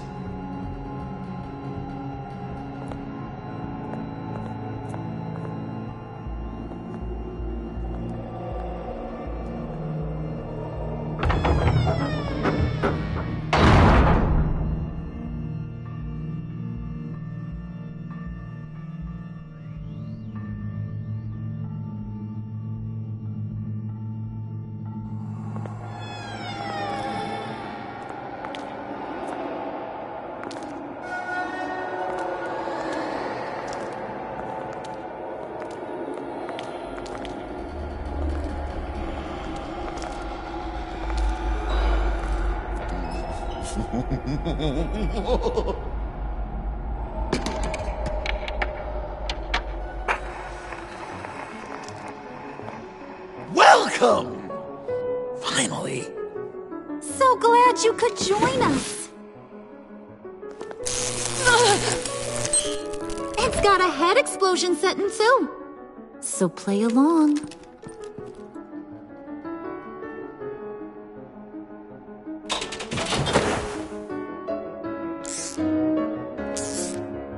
Welcome! Finally. So glad you could join us. It's got a head explosion setting too. So play along.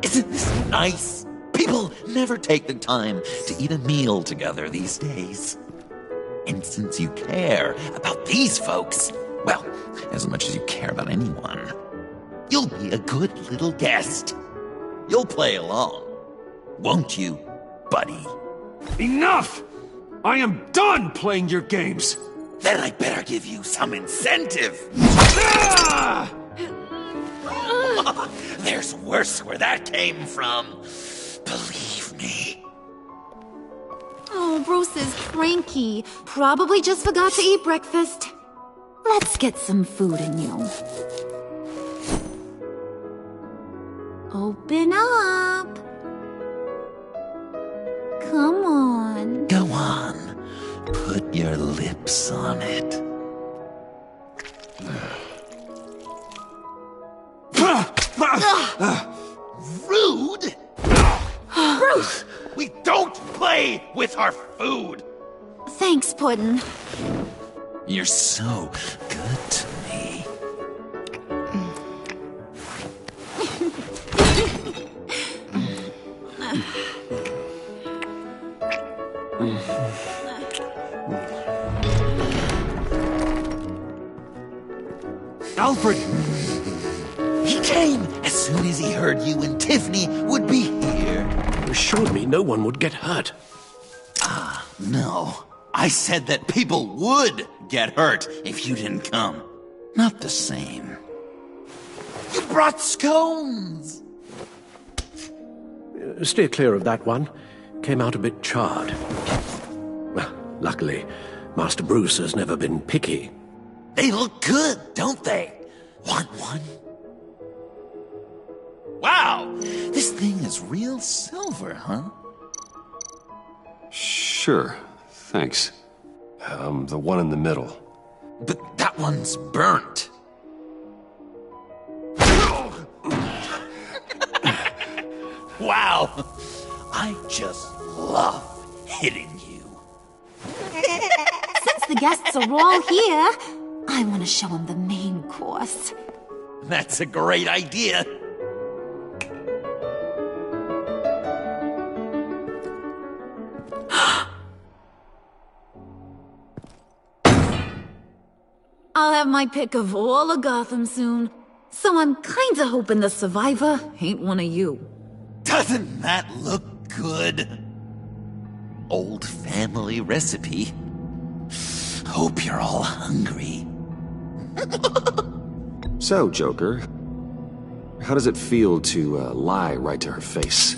Isn't this nice? People never take the time to eat a meal together these days. And since you care about these folks, well, as much as you care about anyone, you'll be a good little guest. You'll play along, won't you, buddy? Enough! I am done playing your games! Then I better give you some incentive. There's worse where that came from. Believe me. Oh, Bruce is cranky. Probably just forgot to eat breakfast. Let's get some food in you. Open up. Come on. Go on. Put your lips on it. Rude! Bruce! We don't play with our food! Thanks, Puddin'. You're so good to me. Alfred! He came as soon as he heard you and Tiffany would be here. You assured me no one would get hurt. Ah, no. I said that people would get hurt if you didn't come. Not the same. You brought scones! Steer clear of that one. Came out a bit charred. Well, luckily, Master Bruce has never been picky. They look good, don't they? Want one? Wow! This thing is real silver, huh? Sure, thanks. The one in the middle. But that one's burnt. Wow! I just love hitting you. Since the guests are all here, I want to show them the main course. That's a great idea. I'll have my pick of all of Gotham soon, so I'm kinda hoping the survivor ain't one of you. Doesn't that look good? Old family recipe. Hope you're all hungry. So, Joker, how does it feel to lie right to her face?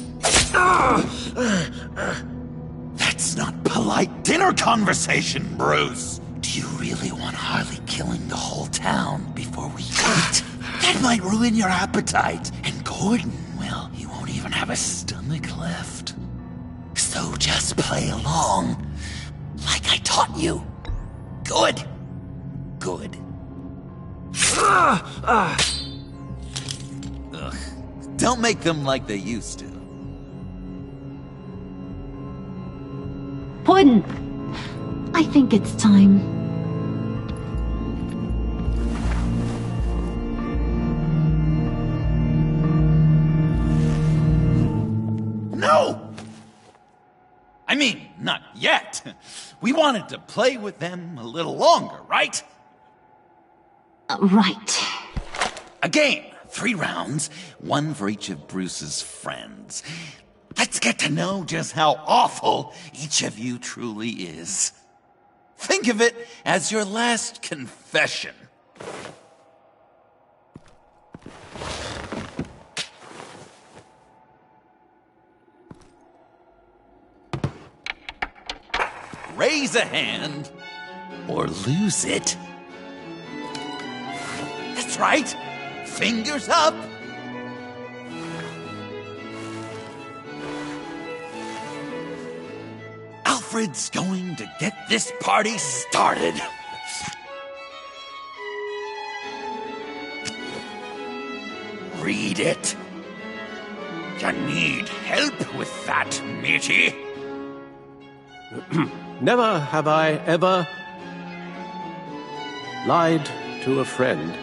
That's not polite dinner conversation, Bruce. Do you really want Harley killing the whole town before we eat? That might ruin your appetite. And Gordon, well, he won't even have a stomach left. So just play along, like I taught you. Good. Good. Ugh. Don't make them like they used to. Puddin', I think it's time. No! I mean, not yet. We wanted to play with them a little longer, right? Right. A game. 3 rounds, 1 for each of Bruce's friends. Let's get to know just how awful each of you truly is. Think of it as your last confession. Raise a hand, or lose it. That's right. fingers up? Alfred's going to get this party started. Read it. You need help with that, matey. Never have I ever lied to a friend.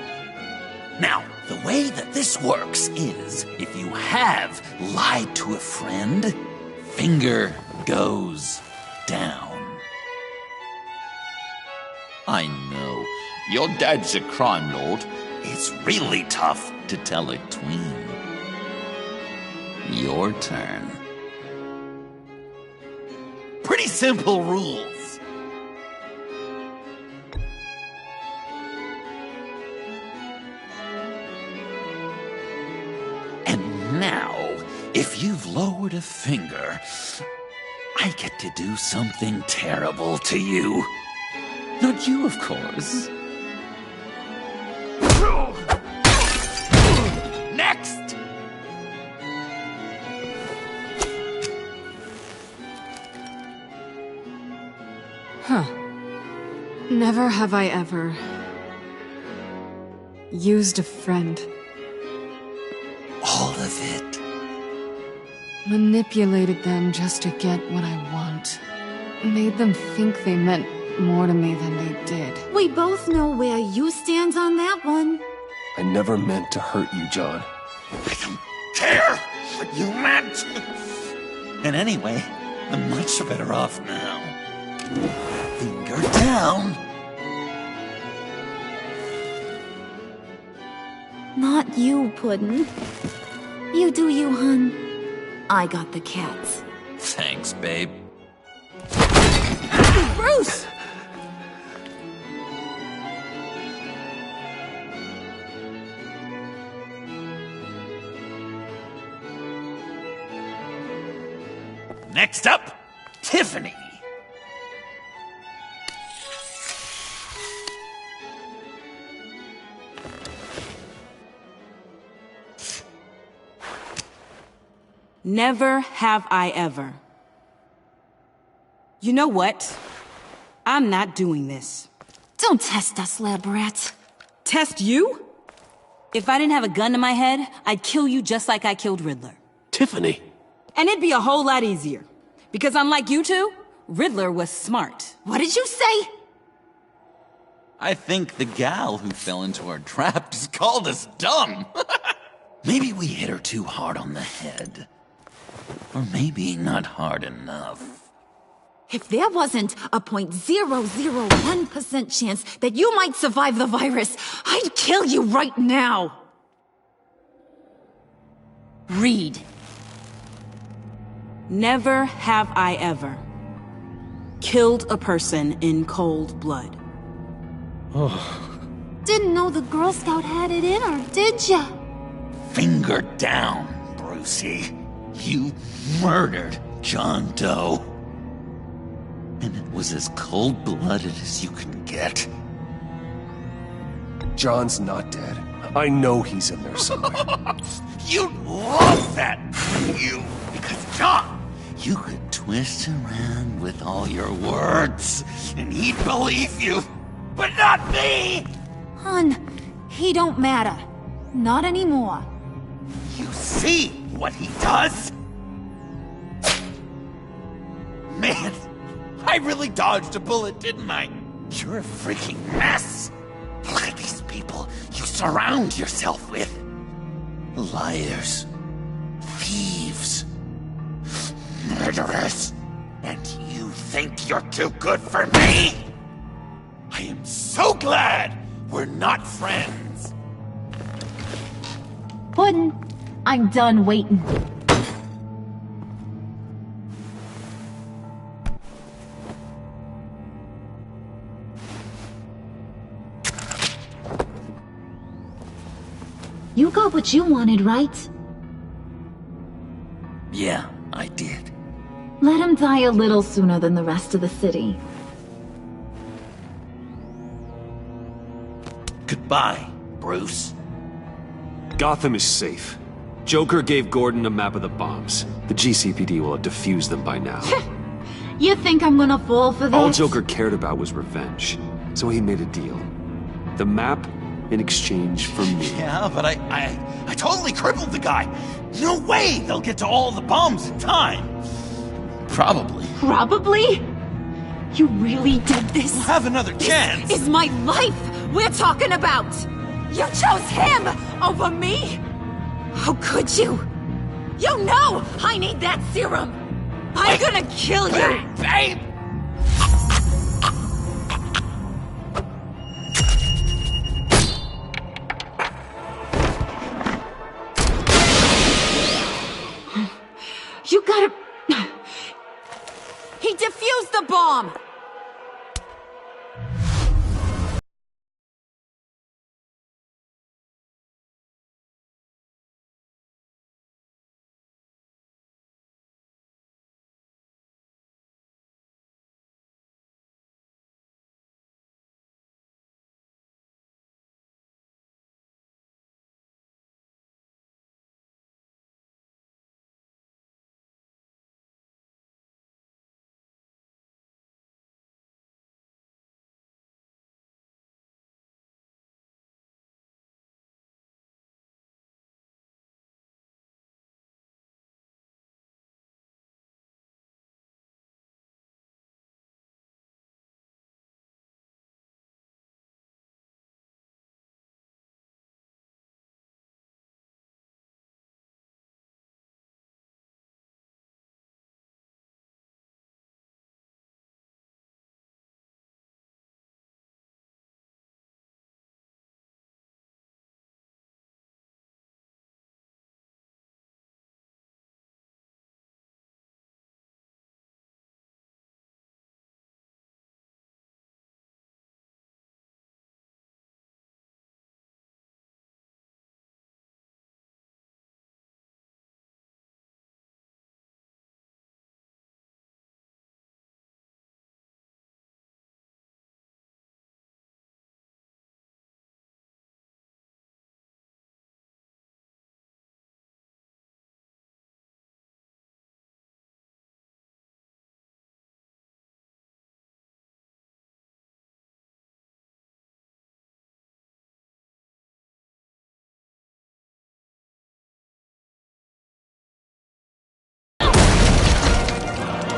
Now, the way that this works is, if you have lied to a friend, finger goes down. I know, your dad's a crime lord. It's really tough to tell a tween. Your turn. Pretty simple rules. And now, if you've lowered a finger, I get to do something terrible to you. Not you, of course. Next! Huh. Never have I ever used a friend. All of it. Manipulated them just to get what I want. Made them think they meant more to me than they did. We both know where you stand on that one. I never meant to hurt you, John. I don't care what you meant. And anyway, I'm much better off now. Finger down. Not you, Puddin'. You do you, hun. I got the cats. Thanks, babe. Bruce! Next up, Tiffany. Never have I ever. You know what? I'm not doing this. Don't test us, lab rat. Test you? If I didn't have a gun to my head, I'd kill you just like I killed Riddler. Tiffany. And it'd be a whole lot easier. Because unlike you two, Riddler was smart. What did you say? I think the gal who fell into our trap just called us dumb. Maybe we hit her too hard on the head. Or maybe not hard enough. If there wasn't a 0.001% chance that you might survive the virus, I'd kill you right now. Read. Never have I ever killed a person in cold blood. Didn't know the Girl Scout had it in her, did ya? Finger down, Brucey. You murdered John Doe. And it was as cold-blooded as you can get. John's not dead. I know he's in there somewhere. You'd love that, wouldn't you? Because John, you could twist around with all your words, and he'd believe you. But not me! Hun, he don't matter. Not anymore. You see what he does? Man, I really dodged a bullet, didn't I? You're a freaking mess. Look at these people you surround yourself with. Liars. Thieves. Murderers. And you think you're too good for me? I am so glad we're not friends. Puddin', I'm done waiting. You got what you wanted, right? Yeah, I did. Let him die a little sooner than the rest of the city. Goodbye, Bruce. Gotham is safe. Joker gave Gordon a map of the bombs. The GCPD will have defused them by now. You think I'm gonna fall for that? All Joker cared about was revenge, so he made a deal. The map in exchange for me. Yeah, but I totally crippled the guy. No way they'll get to all the bombs in time. Probably. Probably? You really did this? We'll have another chance. This is my life we're talking about! You chose him over me? How could you? You know I need that serum! I'm gonna kill you! Babe! You gotta... He defused the bomb!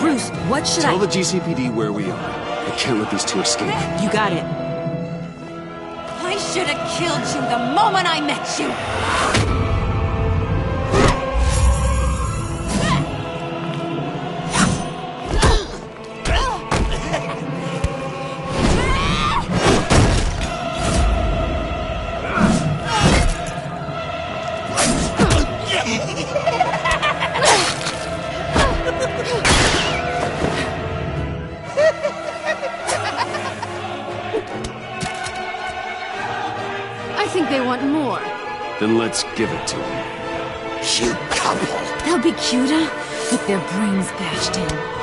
Bruce, what should Tell the GCPD where we are. I can't let these two escape. You got it. I should have killed you the moment I met you! I think they want more. Then let's give it to them. Cute couple. They'll be cuter with their brains bashed in.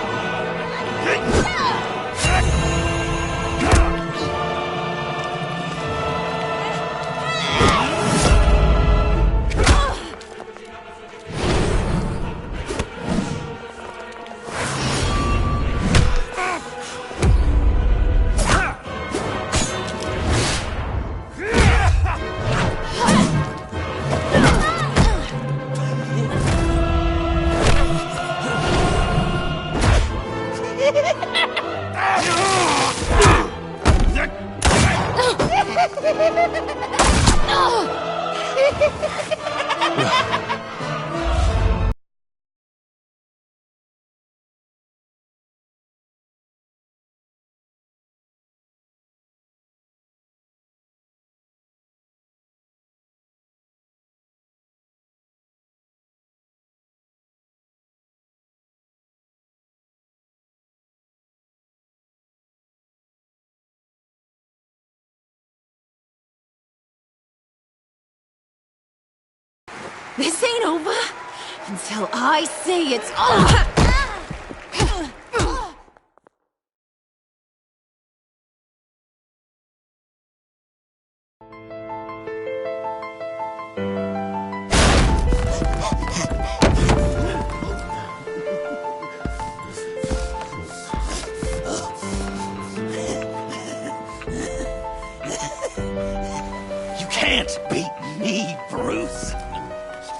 This ain't over until I say it's over! can't beat me, Bruce.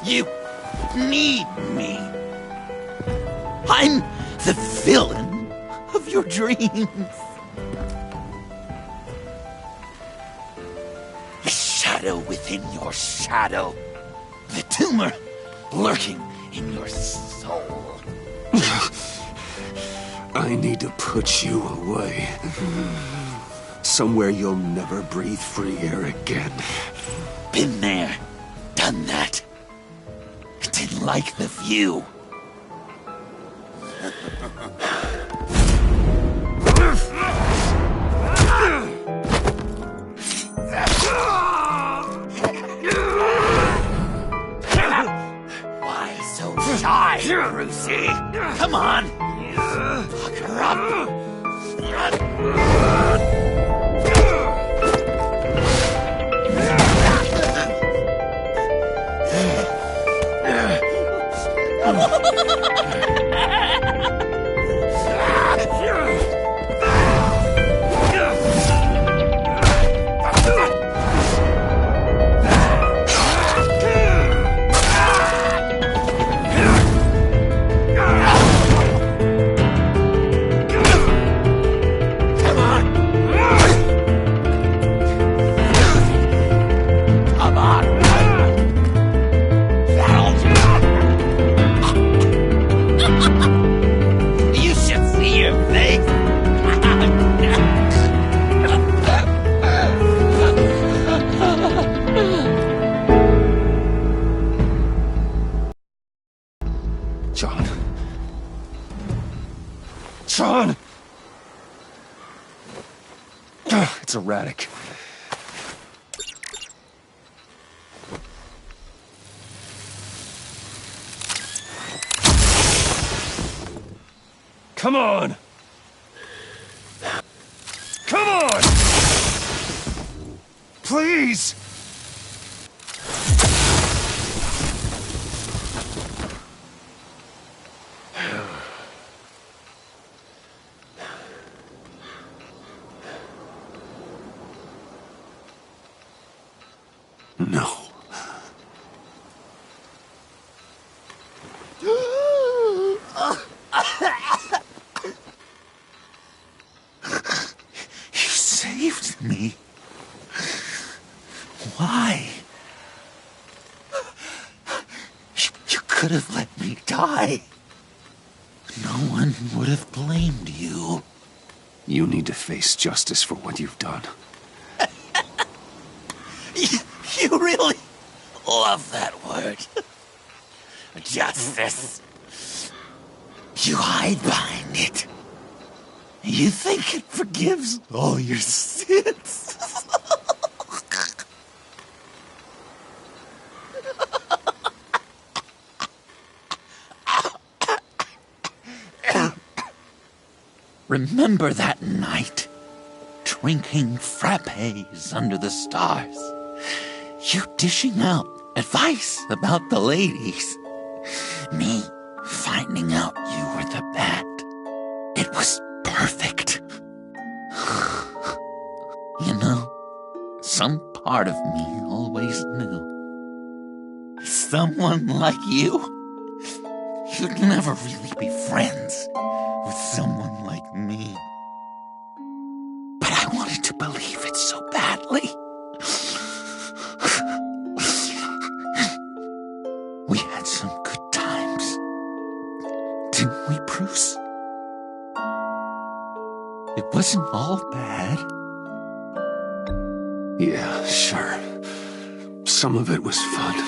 You need me. I'm the villain of your dreams. The shadow within your shadow. The tumor lurking in your soul. I need to put you away. Somewhere you'll never breathe free air again. Been there, done that. Didn't like the view. Why so shy, Brucey? Come on! Fuck her up! John! It's erratic. Come on! Come on! Please! No. You saved me. Why? You could have let me die. No one would have blamed you. You need to face justice for what you've done. You really love that word. Justice. You hide behind it. You think it forgives all your sins. Remember that night, drinking frappes under the stars. You dishing out advice about the ladies. Me finding out you were the bat. It was perfect. You know, some part of me always knew. Someone like you, you'd never really be friends with someone like me. But I wanted to believe it so badly. We had some good times, didn't we, Bruce? It wasn't all bad. Yeah, sure. Some of it was fun.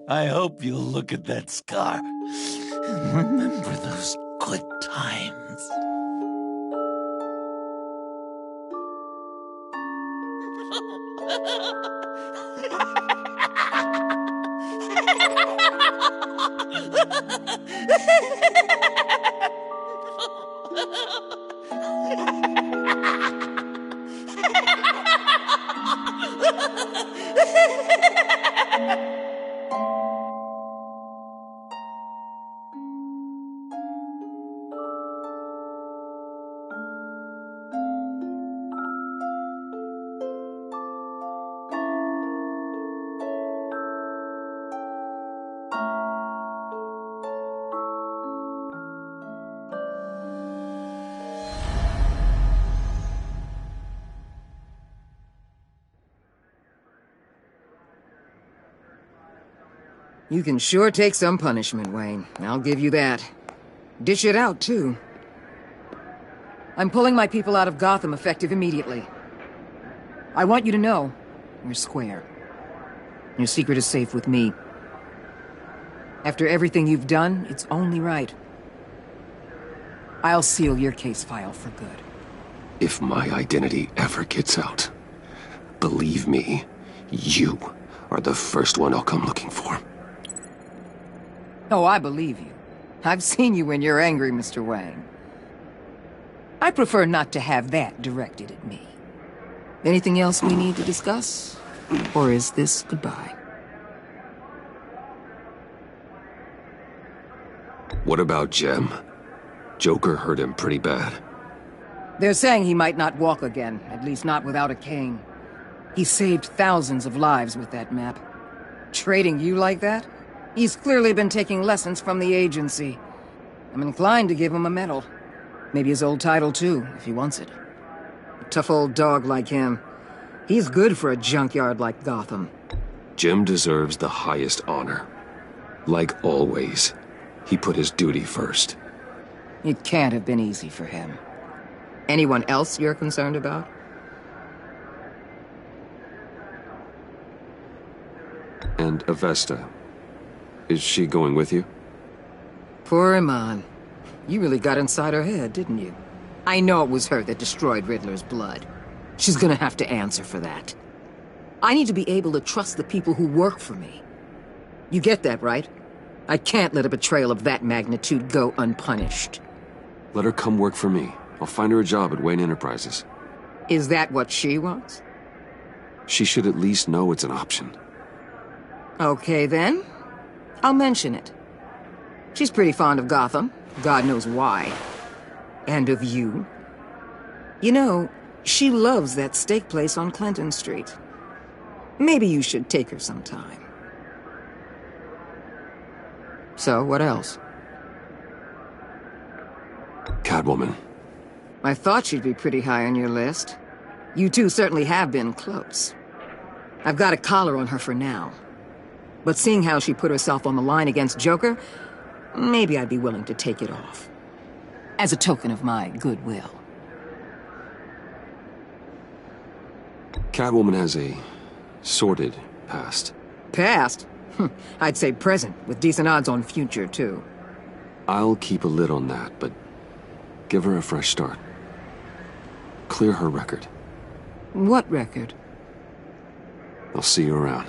I hope you'll look at that scar and remember those good times. You can sure take some punishment, Wayne. I'll give you that. Dish it out, too. I'm pulling my people out of Gotham effective immediately. I want you to know, we're square. Your secret is safe with me. After everything you've done, it's only right. I'll seal your case file for good. If my identity ever gets out, believe me, you are the first one I'll come looking for. Oh, I believe you. I've seen you when you're angry, Mr. Wang. I prefer not to have that directed at me. Anything else we need to discuss? Or is this goodbye? What about Gem? Joker hurt him pretty bad. They're saying he might not walk again, at least not without a cane. He saved thousands of lives with that map. Trading you like that? He's clearly been taking lessons from the agency. I'm inclined to give him a medal. Maybe his old title, too, if he wants it. A tough old dog like him. He's good for a junkyard like Gotham. Jim deserves the highest honor. Like always, he put his duty first. It can't have been easy for him. Anyone else you're concerned about? And Avesta. Is she going with you? Poor Iman. You really got inside her head, didn't you? I know it was her that destroyed Riddler's blood. She's gonna have to answer for that. I need to be able to trust the people who work for me. You get that, right? I can't let a betrayal of that magnitude go unpunished. Let her come work for me. I'll find her a job at Wayne Enterprises. Is that what she wants? She should at least know it's an option. Okay, then. I'll mention it. She's pretty fond of Gotham. God knows why. And of you. You know, she loves that steak place on Clinton Street. Maybe you should take her sometime. So, what else? Catwoman. I thought she'd be pretty high on your list. You two certainly have been close. I've got a collar on her for now. But seeing how she put herself on the line against Joker, maybe I'd be willing to take it off. As a token of my goodwill. Catwoman has a sordid past. Past? I'd say present, with decent odds on future, too. I'll keep a lid on that, but give her a fresh start. Clear her record. What record? I'll see you around.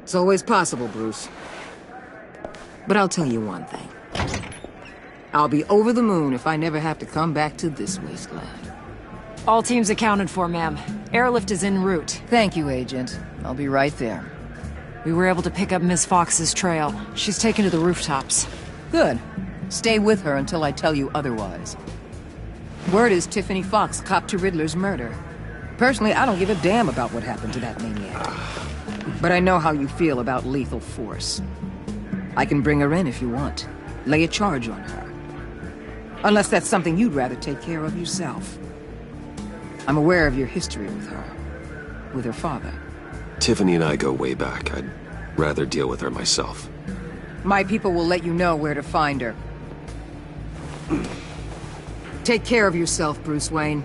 It's always possible, Bruce. But I'll tell you one thing. I'll be over the moon if I never have to come back to this wasteland. All teams accounted for, ma'am. Airlift is en route. Thank you, Agent. I'll be right there. We were able to pick up Miss Fox's trail. She's taken to the rooftops. Good. Stay with her until I tell you otherwise. Word is Tiffany Fox copped to Riddler's murder. Personally, I don't give a damn about what happened to that maniac. But I know how you feel about lethal force. I can bring her in if you want. Lay a charge on her. Unless that's something you'd rather take care of yourself. I'm aware of your history with her. With her father. Tiffany and I go way back. I'd rather deal with her myself. My people will let you know where to find her. Take care of yourself, Bruce Wayne.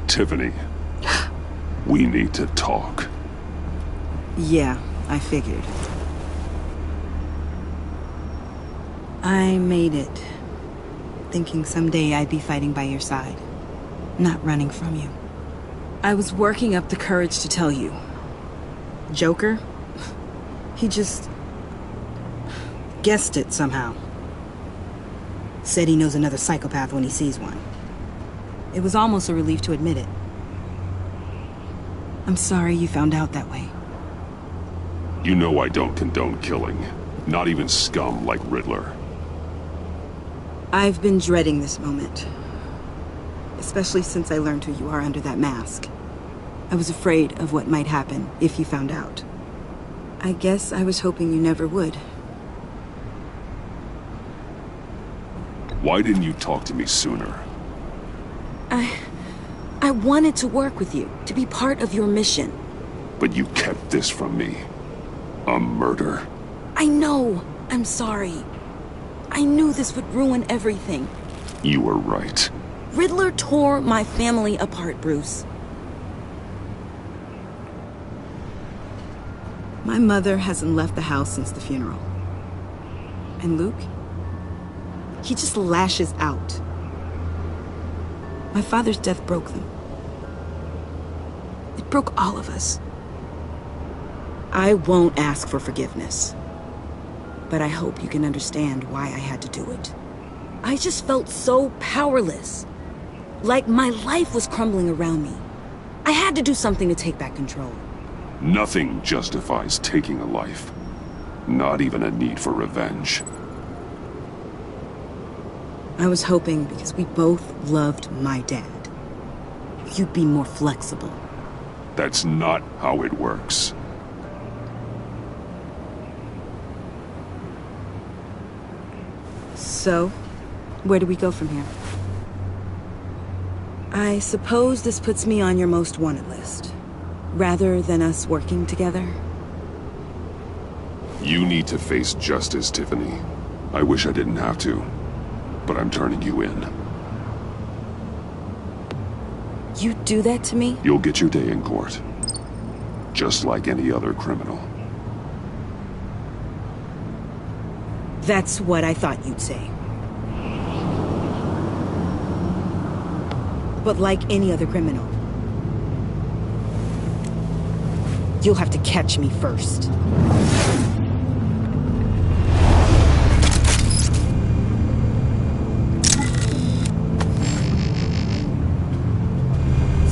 Tiffany, we need to talk. Yeah, I figured. I made it, thinking someday I'd be fighting by your side, not running from you. I was working up the courage to tell you. Joker? He just guessed it somehow. Said he knows another psychopath when he sees one. It was almost a relief to admit it. I'm sorry you found out that way. You know I don't condone killing. Not even scum like Riddler. I've been dreading this moment. Especially since I learned who you are under that mask. I was afraid of what might happen if you found out. I guess I was hoping you never would. Why didn't you talk to me sooner? I wanted to work with you, to be part of your mission. But you kept this from me. A murder. I know. I'm sorry. I knew this would ruin everything. You were right. Riddler tore my family apart, Bruce. My mother hasn't left the house since the funeral. And Luke? He just lashes out. My father's death broke them. It broke all of us. I won't ask for forgiveness. But I hope you can understand why I had to do it. I just felt so powerless. Like my life was crumbling around me. I had to do something to take back control. Nothing justifies taking a life. Not even a need for revenge. I was hoping because we both loved my dad, you'd be more flexible. That's not how it works. So, where do we go from here? I suppose this puts me on your most wanted list, rather than us working together. You need to face justice, Tiffany. I wish I didn't have to, but I'm turning you in. You do that to me? You'll get your day in court. Just like any other criminal. That's what I thought you'd say. But like any other criminal, you'll have to catch me first.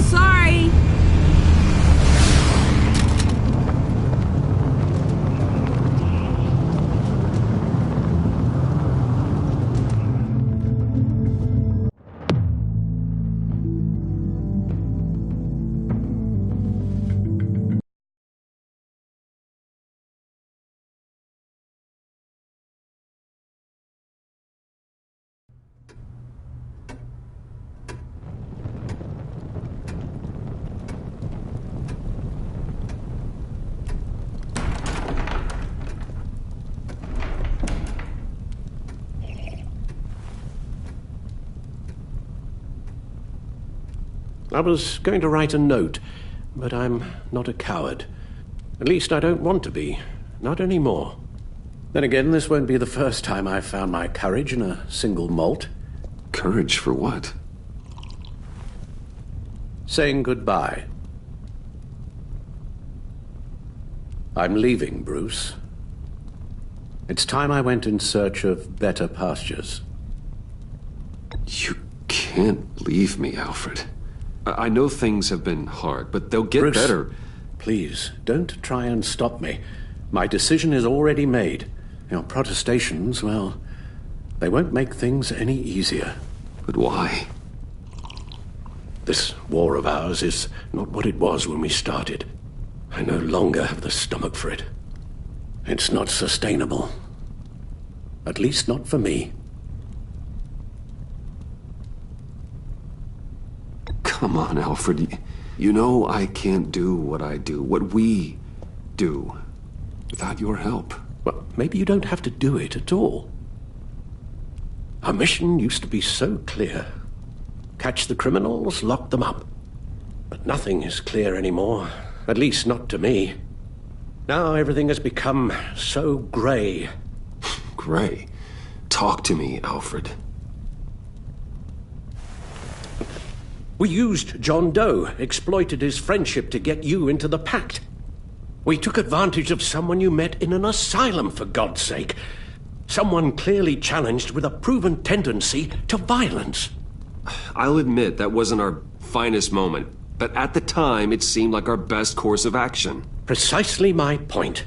Sorry. I was going to write a note, but I'm not a coward. At least I don't want to be. Not anymore. Then again, this won't be the first time I've found my courage in a single malt. Courage for what? Saying goodbye. I'm leaving, Bruce. It's time I went in search of better pastures. You can't leave me, Alfred. I know things have been hard, but they'll get Bruce, better. Please, don't try and stop me. My decision is already made. Your protestations, well, they won't make things any easier. But why? This war of ours is not what it was when we started. I no longer have the stomach for it. It's not sustainable. At least not for me. Come on, Alfred. You know I can't do what I do, what we do, without your help. Well, maybe you don't have to do it at all. Our mission used to be so clear. catch the criminals, lock them up. But nothing is clear anymore, at least not to me. Now everything has become so grey. Grey? Talk to me, Alfred. We used John Doe, exploited his friendship to get you into the pact. We took advantage of someone you met in an asylum, for God's sake. Someone clearly challenged with a proven tendency to violence. I'll admit that wasn't our finest moment, but at the time it seemed like our best course of action. Precisely my point.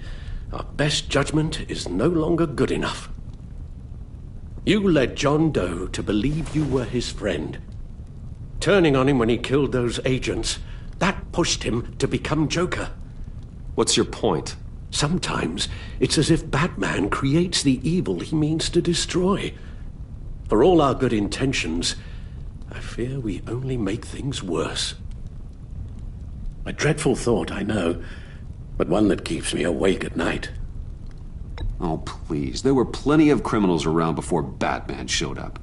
Our best judgment is no longer good enough. You led John Doe to believe you were his friend. Turning on him when he killed those agents, that pushed him to become Joker. What's your point? Sometimes it's as if Batman creates the evil he means to destroy. For all our good intentions, I fear we only make things worse. A dreadful thought, I know, but one that keeps me awake at night. Oh, please. There were plenty of criminals around before Batman showed up.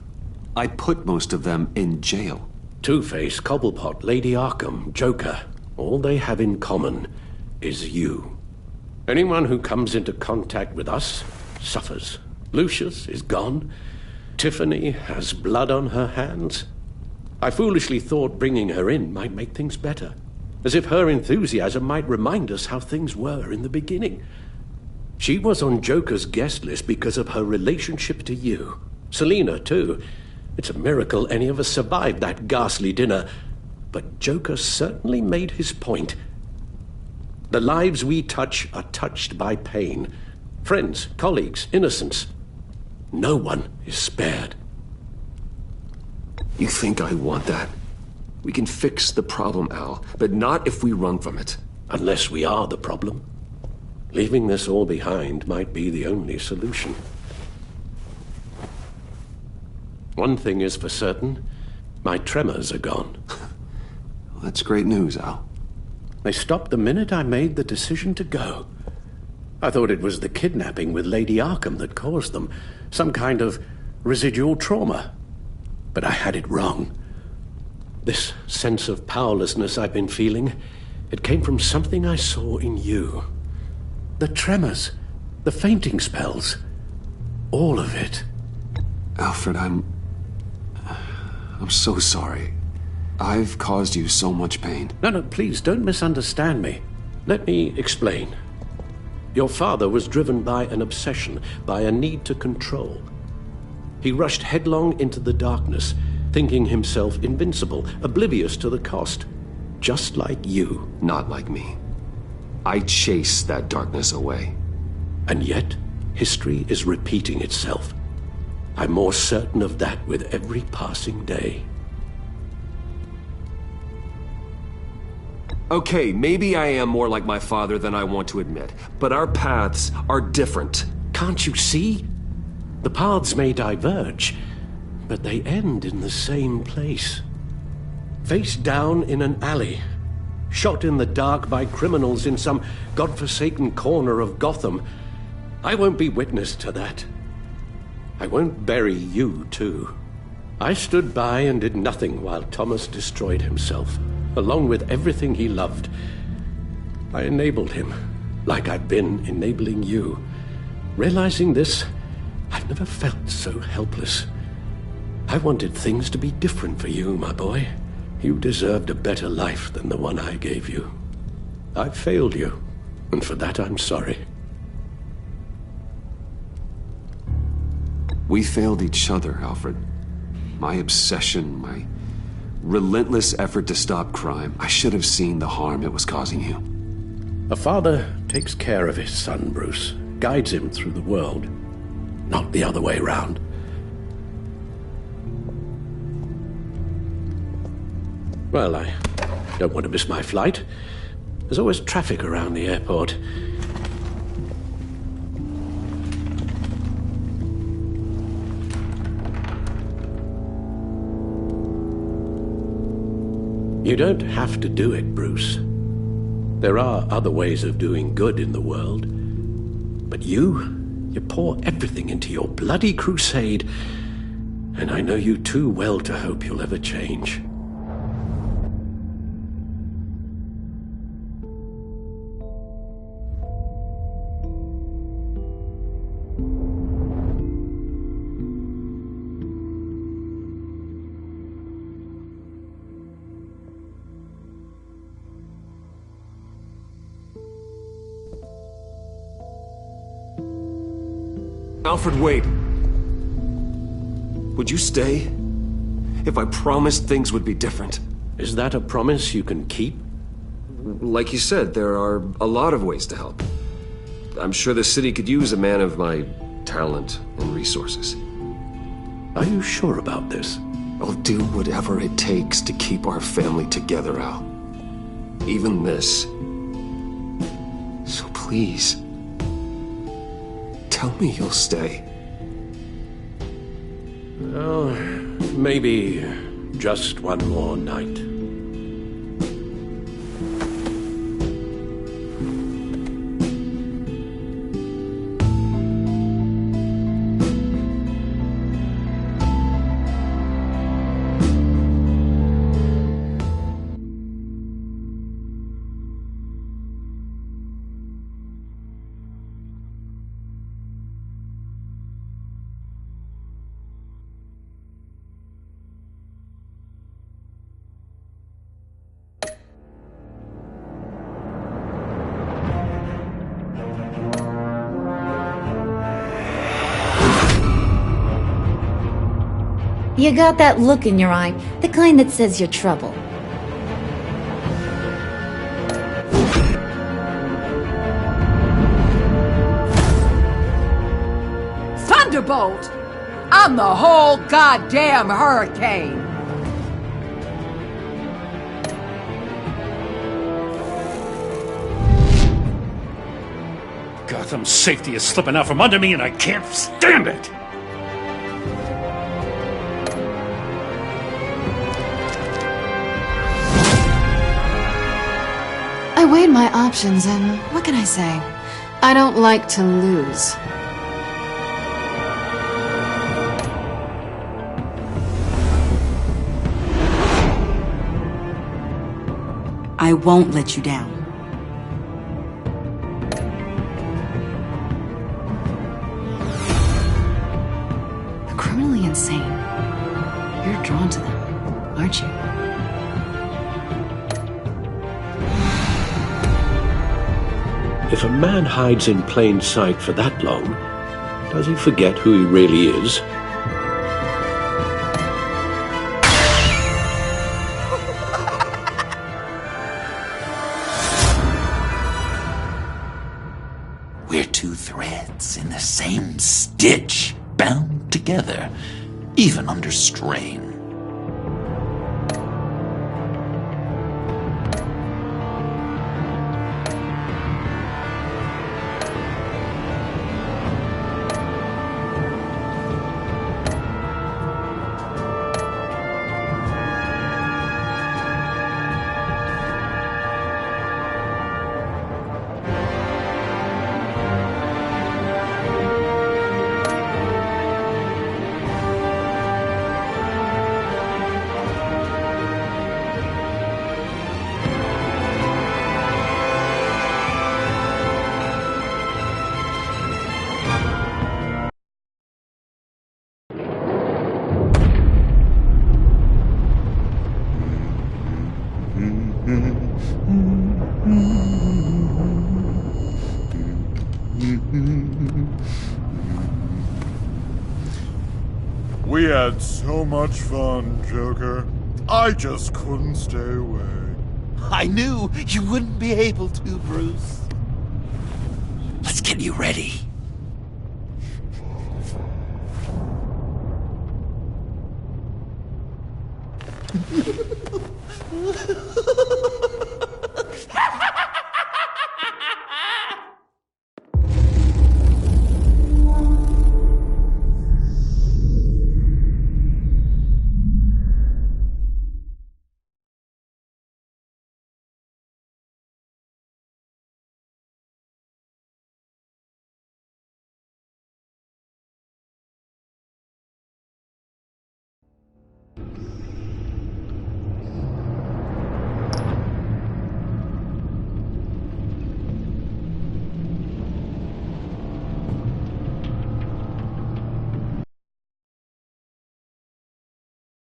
I put most of them in jail. Two-Face, Cobblepot, Lady Arkham, Joker, all they have in common is you. Anyone who comes into contact with us suffers. Lucius is gone. Tiffany has blood on her hands. I foolishly thought bringing her in might make things better, as if her enthusiasm might remind us how things were in the beginning. She was on Joker's guest list because of her relationship to you. Selina, too. It's a miracle any of us survived that ghastly dinner. But Joker certainly made his point. The lives we touch are touched by pain. Friends, colleagues, innocents. No one is spared. You think I want that? We can fix the problem, Al, but not if we run from it. Unless we are the problem. Leaving this all behind might be the only solution. One thing is for certain, my tremors are gone. Well, that's great news, Al. They stopped the minute I made the decision to go. I thought it was the kidnapping with Lady Arkham that caused them, some kind of residual trauma. But I had it wrong. This sense of powerlessness I've been feeling, it came from something I saw in you. The tremors, the fainting spells, all of it. Alfred, I'm so sorry. I've caused you so much pain. No, please, don't misunderstand me. Let me explain. Your father was driven by an obsession, by a need to control. He rushed headlong into the darkness, thinking himself invincible, oblivious to the cost. Just like you. Not like me. I chased that darkness away. And yet, history is repeating itself. I'm more certain of that with every passing day. Okay, maybe I am more like my father than I want to admit, but our paths are different. Can't you see? The paths may diverge, but they end in the same place. Face down in an alley, shot in the dark by criminals in some godforsaken corner of Gotham. I won't be witness to that. I won't bury you, too. I stood by and did nothing while Thomas destroyed himself, along with everything he loved. I enabled him, like I've been enabling you. Realizing this, I've never felt so helpless. I wanted things to be different for you, my boy. You deserved a better life than the one I gave you. I failed you, and for that I'm sorry. We failed each other, Alfred. My obsession, my relentless effort to stop crime. I should have seen the harm it was causing you. A father takes care of his son, Bruce, guides him through the world, not the other way around. Well, I don't want to miss my flight. There's always traffic around the airport. You don't have to do it, Bruce. There are other ways of doing good in the world. But you pour everything into your bloody crusade, And I know you too well to hope you'll ever change. Alfred, wait. Would you stay? If I promised things would be different. Is that a promise you can keep? Like you said, there are a lot of ways to help. I'm sure the city could use a man of my talent and resources. Are you sure about this? I'll do whatever it takes to keep our family together, Al. Even this. So please, tell me you'll stay. Well, maybe just one more night. You got that look in your eye, the kind that says you're trouble. Thunderbolt! I'm the whole goddamn hurricane! Gotham's safety is slipping out from under me and I can't stand it! I weighed my options, and what can I say? I don't like to lose. I won't let you down. The criminally insane. You're drawn to them, aren't you? If a man hides in plain sight for that long, does he forget who he really is? We're two threads in the same stitch, bound together, even under strain. We had so much fun, Joker. I just couldn't stay away. I knew you wouldn't be able to, Bruce. Let's get you ready.